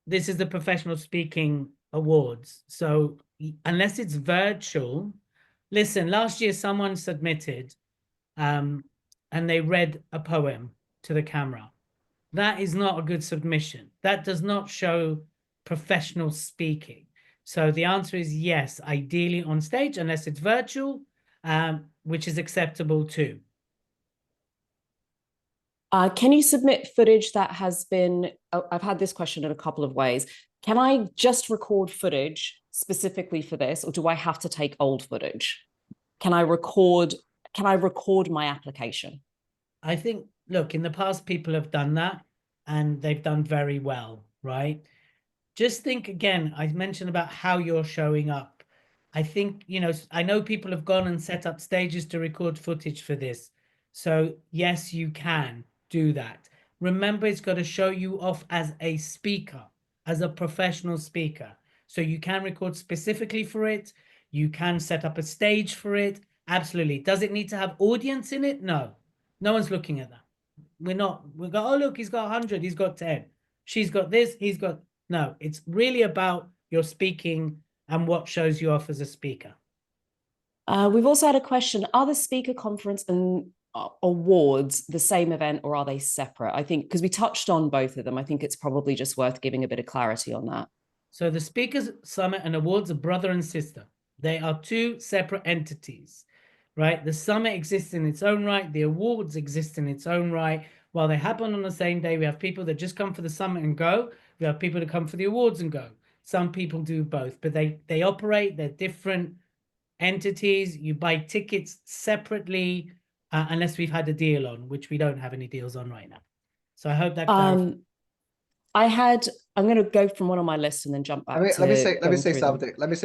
This is the Professional Speaking Awards. So unless it's virtual, listen, last year someone submitted and they read a poem to the camera. That is not a good submission. That does not show professional speaking. So the answer is yes, ideally on stage, unless it's virtual, which is acceptable too. Can you submit footage that has been, I've had this question in a couple of ways. Can I just record footage specifically for this, or do I have to take old footage? Can I record my application? I think, look, in the past, people have done that and they've done very well, right? Just think again, I mentioned about how you're showing up. I think, I know people have gone and set up stages to record footage for this. So yes, you can do that. Remember, it's got to show you off as a speaker, as a professional speaker. So you can record specifically for it. You can set up a stage for it. Absolutely. Does it need to have audience in it? No. No one's looking at that. We go, oh, look, he's got 100, he's got 10. She's got this, he's got... No, it's really about your speaking and what shows you off as a speaker. We've also had a question. Are the speaker conference and awards the same event, or are they separate? I think because we touched on both of them, I think it's probably just worth giving a bit of clarity on that. So the Speakers Summit and Awards are brother and sister. They are two separate entities, right? The summit exists in its own right. The awards exist in its own right. While they happen on the same day, we have people that just come for the summit and go. We have people that come for the awards and go. Some people do both, but they operate. They're different entities. You buy tickets separately, unless we've had a deal on, which we don't have any deals on right now. So I hope that clarifies. I'm going to go from one on my list and then jump back. Let me say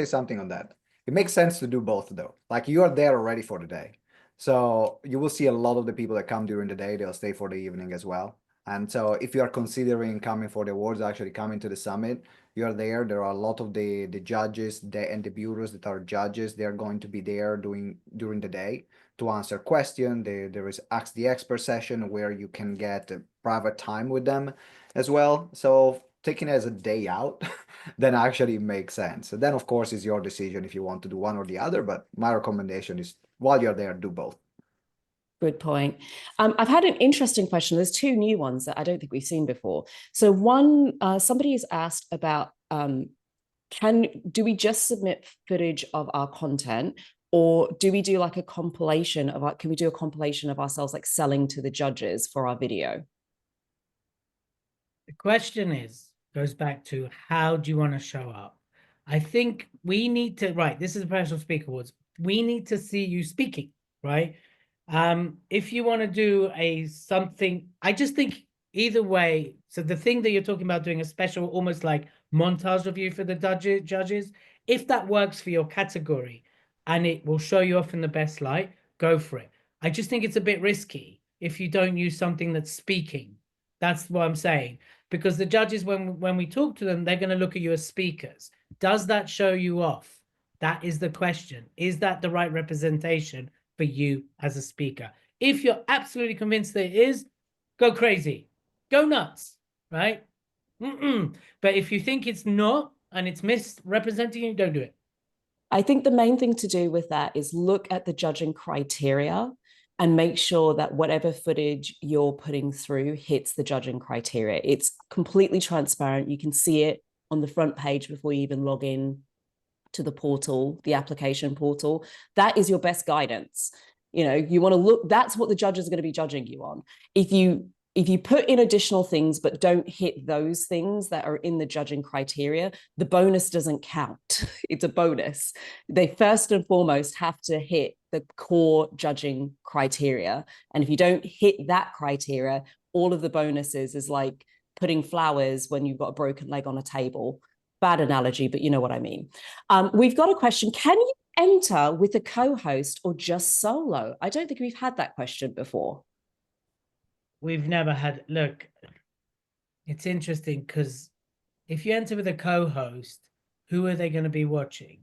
something on that. It makes sense to do both though. Like you are there already for the day. So you will see a lot of the people that come during the day, they'll stay for the evening as well. And so if you are considering coming for the awards, actually coming to the summit, you're there. There are a lot of the judges and the bureaus that are judges. They're going to be there during the day to answer questions. There is Ask the Expert session where you can get a private time with them as well. So taking it as a day out, then actually makes sense. And then of course it's your decision if you want to do one or the other, but my recommendation is while you're there, do both. Good point. I've had an interesting question. There's two new ones that I don't think we've seen before. So one, somebody has asked about, do we just submit footage of our content, or do we do like a compilation of can we do a compilation of ourselves like selling to the judges for our video? The question goes back to how do you want to show up? I think we need to, right, this is the Professional Speaker Awards. We need to see you speaking, right? If you want to do something, I just think either way, so the thing that you're talking about doing a special, almost like montage review for the judges, if that works for your category and it will show you off in the best light, go for it. I just think it's a bit risky if you don't use something that's speaking. That's what I'm saying. Because the judges, when we talk to them, they're going to look at you as speakers. Does that show you off? That is the question. Is that the right representation for you as a speaker? If you're absolutely convinced that it is, go crazy, go nuts, right? But if you think it's not and it's misrepresenting you, don't do it. I think the main thing to do with that is look at the judging criteria and make sure that whatever footage you're putting through hits the judging criteria. It's completely transparent. You can see it on the front page before you even log in to the portal, the application portal. That is your best guidance. You know, you want to look, that's what the judges are going to be judging you on. If you put in additional things but don't hit those things that are in the judging criteria, the bonus doesn't count. It's a bonus. They first and foremost have to hit the core judging criteria. And if you don't hit that criteria, all of the bonuses is like putting flowers when you've got a broken leg on a table. Bad analogy, but you know what I mean. We've got a question. Can you enter with a co-host or just solo? I don't think we've had that question before. We've never had, look, it's interesting because if you enter with a co-host, who are they going to be watching?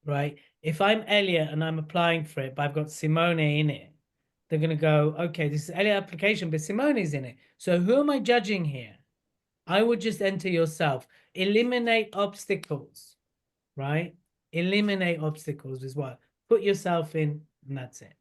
Right? If I'm Elliot and I'm applying for it, but I've got Simone in it, they're going to go, okay, this is Elliot application, but Simone's in it. So who am I judging here? I would just enter yourself. Eliminate obstacles, right? Eliminate obstacles is what. Put yourself in, and that's it.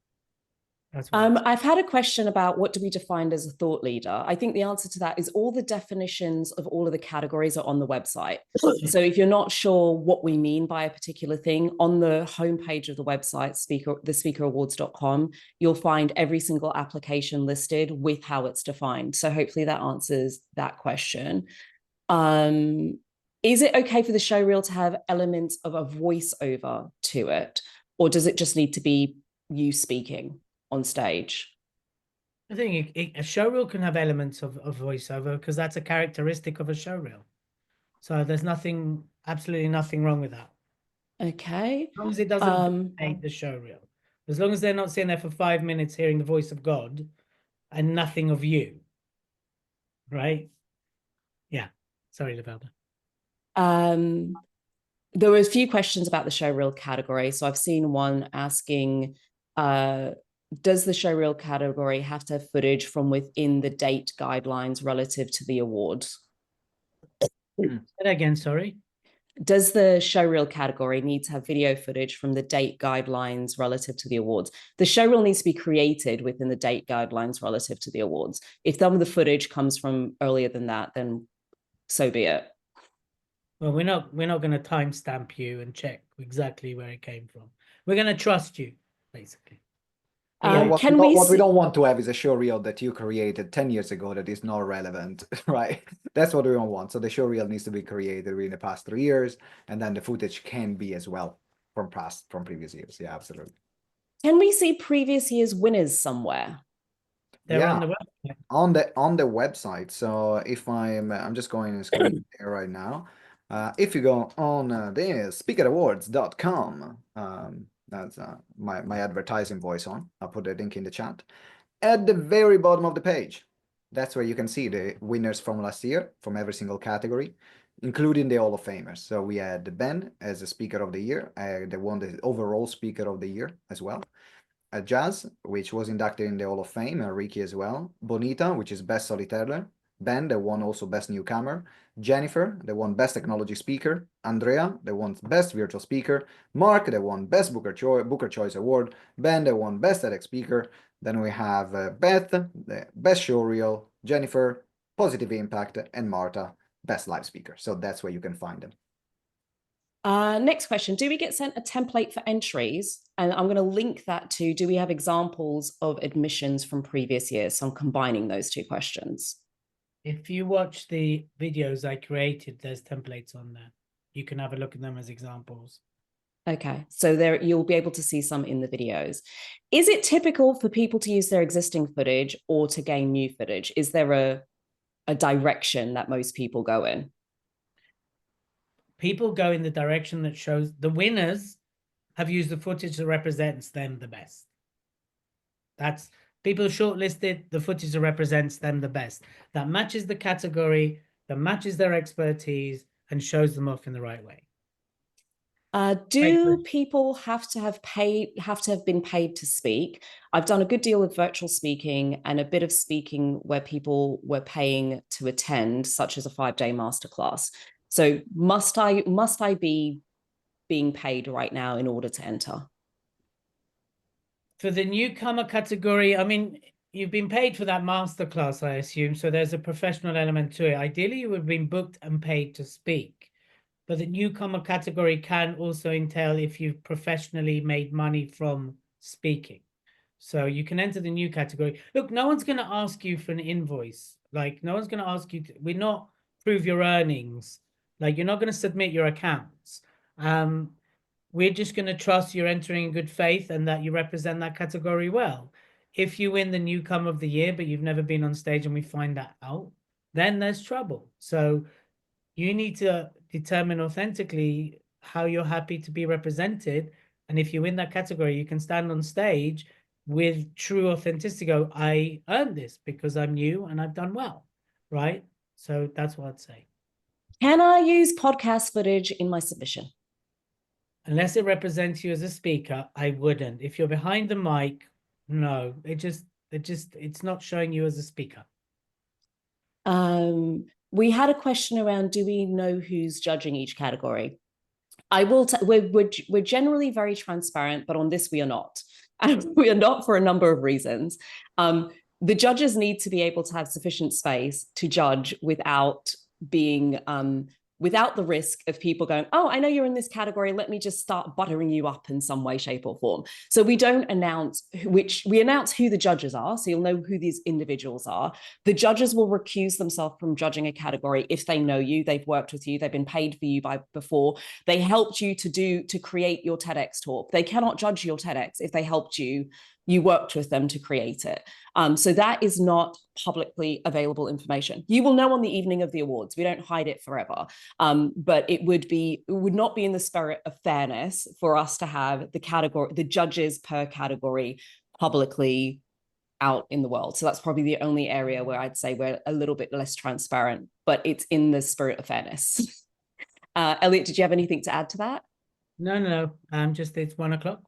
That's what I've had a question about what do we define as a thought leader. I think the answer to that is all the definitions of all of the categories are on the website. So if you're not sure what we mean by a particular thing, on the homepage of the website, thespeakerawards.com, you'll find every single application listed with how it's defined. So hopefully that answers that question. Is it okay for the show reel to have elements of a voiceover to it? Or does it just need to be you speaking on stage? I think a show reel can have elements of voiceover because that's a characteristic of a show reel. So there's absolutely nothing wrong with that. Okay. As long as it doesn't make the show reel. As long as they're not sitting there for 5 minutes hearing the voice of God and nothing of you. Right? Yeah. Sorry, Lavelda. There were a few questions about the show reel category. So I've seen one asking, does the show reel category have to have footage from within the date guidelines relative to the awards? Say that again, sorry. Does the show reel category need to have video footage from the date guidelines relative to the awards? The show reel needs to be created within the date guidelines relative to the awards. If some of the footage comes from earlier than that, then so be it. Well, we're not going to timestamp you and check exactly where it came from. We're going to trust you, basically. What we don't want to have is a show reel that you created 10 years ago that is not relevant, right? That's what we don't want. So the show reel needs to be created in the past 3 years, and then the footage can be as well from previous years. Yeah, absolutely. Can we see previous year's winners somewhere? They're on the website. On the website. So if I'm just going to screen here right now. If you go on the speakerawards.com, that's my advertising voice on. I'll put the link in the chat. At the very bottom of the page, that's where you can see the winners from last year, from every single category, including the Hall of Famers. So we had Ben as the Speaker of the Year. They won the overall Speaker of the Year as well. Jazz, which was inducted in the Hall of Fame, and Ricky as well. Bonita, which is Best Storyteller. Ben, that won also Best Newcomer. Jennifer, that won Best Technology Speaker. Andrea, that won Best Virtual Speaker. Mark, that won Best Booker Choice Award. Ben, that won Best TEDx Speaker. Then we have Beth, the Best Show Reel. Jennifer, Positive Impact. And Marta, Best Live Speaker. So that's where you can find them. Next question. Do we get sent a template for entries? And I'm going to link that to, do we have examples of admissions from previous years? So I'm combining those two questions. If you watch the videos I created, there's templates on there. you can have a look at them as examples. Okay, so there you'll be able to see some in the videos. Is it typical for people to use their existing footage or to gain new footage? Is there a direction that most people go in? People go in the direction that shows the winners have used the footage that represents them the best. That's people shortlisted the footage that represents them the best. That matches the category, that matches their expertise, and shows them off in the right way. Do people have to have been paid to speak? I've done a good deal of virtual speaking and a bit of speaking where people were paying to attend, such as a 5-day masterclass. So must I be being paid right now in order to enter? For the newcomer category, I mean, you've been paid for that masterclass, I assume. So there's a professional element to it. Ideally, you would have been booked and paid to speak. But the newcomer category can also entail if you've professionally made money from speaking. So you can enter the new category. Look, no one's going to ask you for an invoice. Like, no one's going to ask you, we're not prove your earnings. Like, you're not going to submit your accounts. We're just going to trust you're entering in good faith and that you represent that category well. If you win the newcomer of the year, but you've never been on stage and we find that out, then there's trouble. So you need to determine authentically how you're happy to be represented. And if you win that category, you can stand on stage with true authenticity, go, I earned this because I'm new and I've done well, right? So that's what I'd say. Can I use podcast footage in my submission? Unless it represents you as a speaker, I wouldn't. If you're behind the mic, no, it's not showing you as a speaker. We had a question around, do we know who's judging each category? I will. We're generally very transparent, but on this we are not, and we are not for a number of reasons. The judges need to be able to have sufficient space to judge without being without the risk of people going, oh, I know you're in this category, let me just start buttering you up in some way, shape, or form. So we don't announce we announce who the judges are, so you'll know who these individuals are. The judges will recuse themselves from judging a category if they know you, they've worked with you, they've been paid for you before, they helped you to create your TEDx talk. They cannot judge your TEDx if they helped you worked with them to create it. So that is not publicly available information. You will know on the evening of the awards. We don't hide it forever. But it would not be in the spirit of fairness for us to have the judges per category publicly out in the world. So that's probably the only area where I'd say we're a little bit less transparent, but it's in the spirit of fairness. Elliot, did you have anything to add to that? No. Just it's 1 o'clock.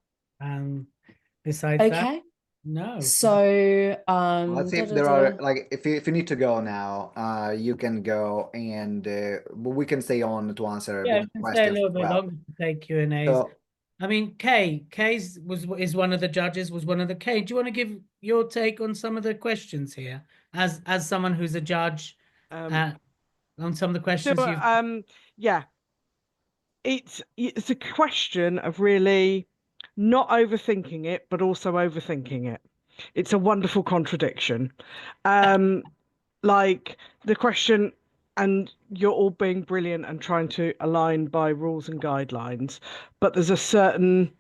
Besides that, no. So let's see if there are like if you need to go now, you can go and we can stay on to answer Yeah, we can stay a little bit well. longer to take Q&As. So, I mean, Kay is one of the judges, was one of the Kay. Do you want to give your take on some of the questions here, as someone who's a judge, on some of the questions you've... Yeah, it's a question of really not overthinking it, but also overthinking it. It's a wonderful contradiction. Like the question, and you're all being brilliant and trying to align by rules and guidelines, but there's a certain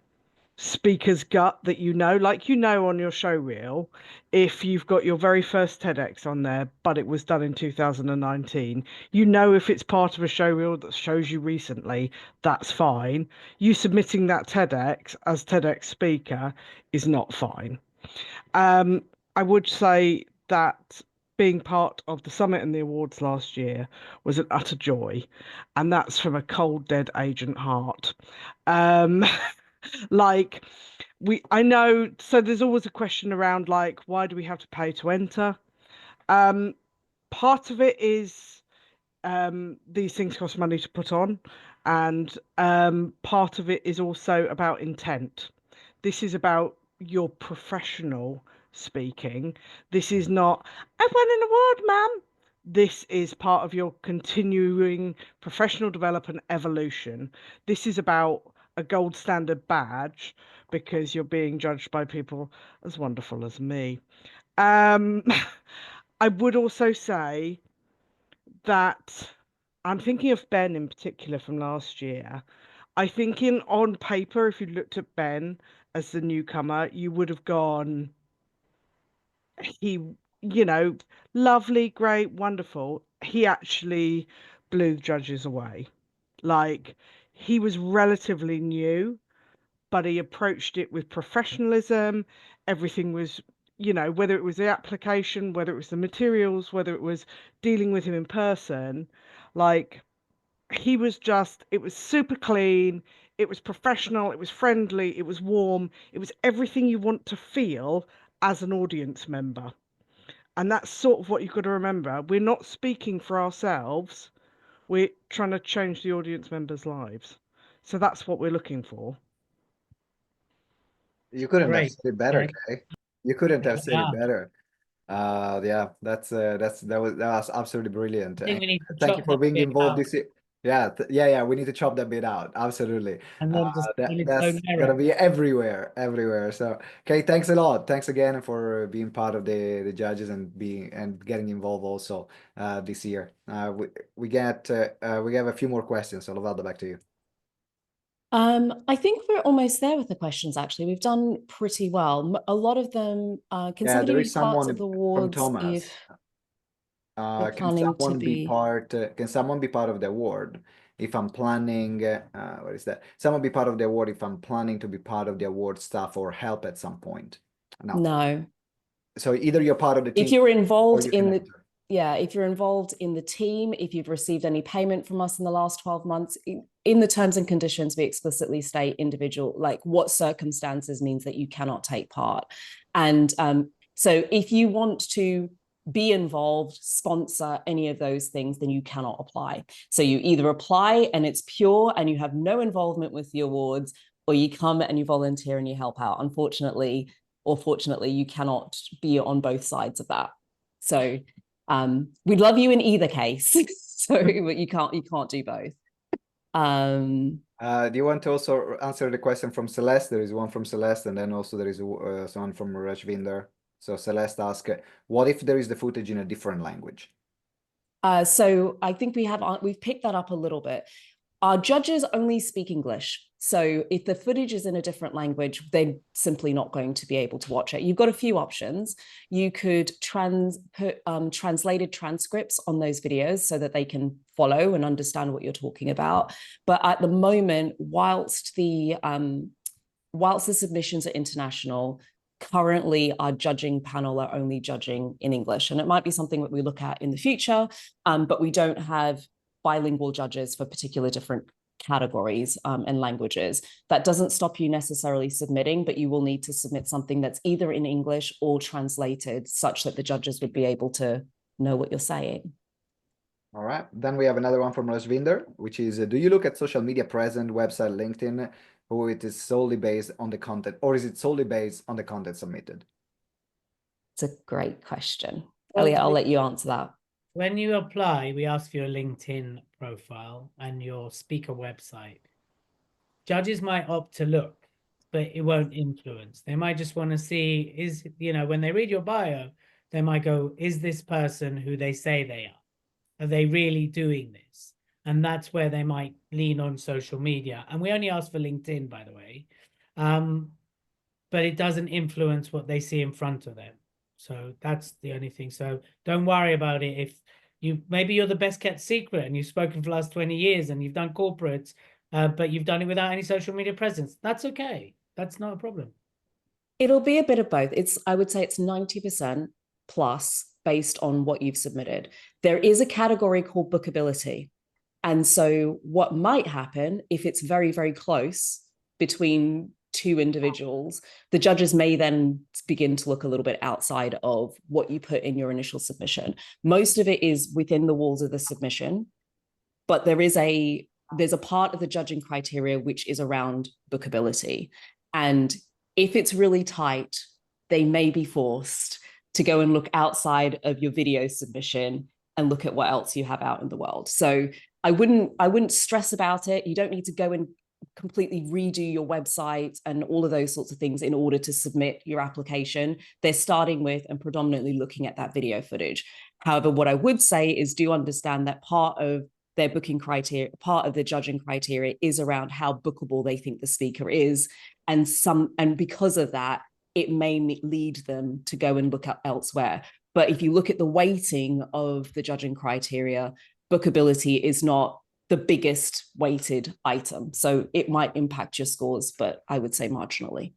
speaker's gut that like on your show reel, if you've got your very first TEDx on there, but it was done in 2019, if it's part of a show reel that shows you recently, that's fine. You submitting that TEDx as TEDx speaker is not fine. I would say that being part of the summit and the awards last year was an utter joy, and that's from a cold, dead agent heart. Like I know, so there's always a question around like, why do we have to pay to enter? Part of it is these things cost money to put on, and part of it is also about intent. This is about your professional speaking. This is not, I won an award, ma'am. This is part of your continuing professional development evolution. This is about a gold standard badge because you're being judged by people as wonderful as me. I would also say that I'm thinking of Ben in particular from last year. I think on paper, if you looked at Ben as the newcomer, you would have gone, he, lovely, great, wonderful. He actually blew the judges away. Like, he was relatively new, but he approached it with professionalism. Everything was, whether it was the application, whether it was the materials, whether it was dealing with him in person, like, it was super clean, it was professional, it was friendly, it was warm, it was everything you want to feel as an audience member. And that's sort of what you've got to remember. We're not speaking for ourselves, we're trying to change the audience members' lives. So that's what we're looking for. You couldn't have Great. said it better, Okay. Kay. You couldn't have said Yeah. it better. Yeah, that was absolutely brilliant. I think we need to Thank you chop for that being bit involved out, this year. Yeah, we need to chop that bit out. Absolutely. and then just feel its That's own gonna merit. be everywhere. So, okay, thanks a lot. Thanks again for being part of the judges and getting involved also this year. We have a few more questions. So, Lovalda, back to you. I think we're almost there with the questions, actually. We've done pretty well. A lot of them, can Yeah, somebody there be is part someone of the from awards Thomas. if you're Can planning to someone be be? part? Can someone be part of the award if I'm planning? What is that? Someone be part of the award if I'm planning to be part of the award staff or help at some point. No. No. So either you're part of the team If you're or involved you can in the, enter. yeah, if you're involved in the team, if you've received any payment from us in the last 12 months, in the terms and conditions, we explicitly state individual, like what circumstances means that you cannot take part. And so if you want to be involved, sponsor any of those things, then you cannot apply. So you either apply and it's pure and you have no involvement with the awards, or you come and you volunteer and you help out. Unfortunately, or fortunately, you cannot be on both sides of that. So we'd love you in either case. So but you can't do both. Do you want to also answer the question from Celeste? There is one from Celeste, and then also there is someone from Rajvinder. So Celeste asked, what if there is the footage in a different language? So I think we've picked that up a little bit. Our judges only speak English. So if the footage is in a different language, they're simply not going to be able to watch it. You've got a few options. You could put translated transcripts on those videos so that they can follow and understand what you're talking about. But at the moment, whilst the submissions are international, currently our judging panel are only judging in English. And it might be something that we look at in the future, but we don't have bilingual judges for particular different categories and languages. That doesn't stop you necessarily submitting, but you will need to submit something that's either in English or translated such that the judges would be able to know what you're saying. All right. Then we have another one from Rajvinder, which is, do you look at social media present, website, LinkedIn, or it is solely based on the content, or is it solely based on the content submitted? It's a great question. Elliot, I'll let you answer that. When you apply, we ask for your LinkedIn profile and your speaker website. Judges might opt to look, but it won't influence. They might just want to see, when they read your bio, they might go, is this person who they say they are? Are they really doing this? And that's where they might lean on social media. And we only ask for LinkedIn, by the way. But it doesn't influence what they see in front of them. So that's the only thing. So don't worry about it. If maybe you're the best kept secret and you've spoken for the last 20 years and you've done corporates, but you've done it without any social media presence. That's okay. That's not a problem. It'll be a bit of both. I would say it's 90% plus based on what you've submitted. There is a category called bookability. And so what might happen if it's very, very close between two individuals, the judges may then begin to look a little bit outside of what you put in your initial submission. Most of it is within the walls of the submission, but there's a part of the judging criteria which is around bookability. And if it's really tight, they may be forced to go and look outside of your video submission and look at what else you have out in the world. So I wouldn't stress about it. You don't need to go and completely redo your website and all of those sorts of things in order to submit your application. They're starting with and predominantly looking at that video footage. However, what I would say is do understand that part of their booking criteria, part of the judging criteria is around how bookable they think the speaker is. And because of that, it may lead them to go and look up elsewhere. But if you look at the weighting of the judging criteria, bookability is not the biggest weighted item. So it might impact your scores, but I would say marginally.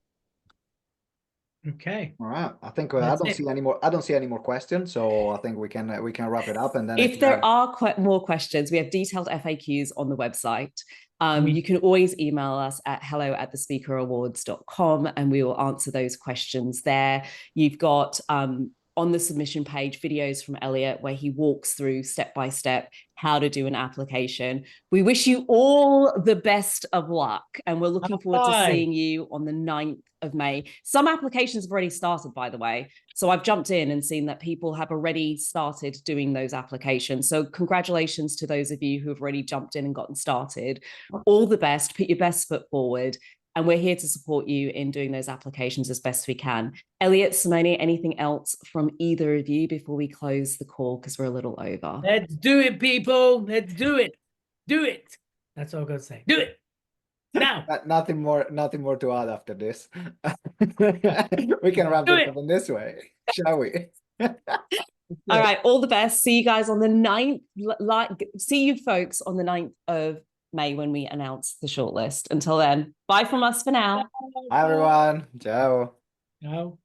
Okay. All right. I think I That's don't it. see any more. I don't see any more questions, so I think we can wrap it up. And then If there are more questions, we have detailed FAQs on the website. You can always email us at hello@thespeakerawards.com and we will answer those questions there. You've got on the submission page videos from Elliot where he walks through step by step how to do an application. We wish you all the best of luck and we're looking forward to seeing you on the 9th of May. Some applications have already started, by the way. So I've jumped in and seen that people have already started doing those applications. So congratulations to those of you who have already jumped in and gotten started. All the best, put your best foot forward. And we're here to support you in doing those applications as best we can. Elliot, Simone, anything else from either of you before we close the call because we're a little over? Let's do it, people. Let's do it. Do it. That's all I'm gonna say. Do it. Now. Nothing more to add after this. We can wrap it up in this way, shall we? All right, all the best. See you guys on the 9th. See you folks on the 9th of May when we announce the shortlist. Until then, bye from us for now. Hi everyone. Ciao. Ciao.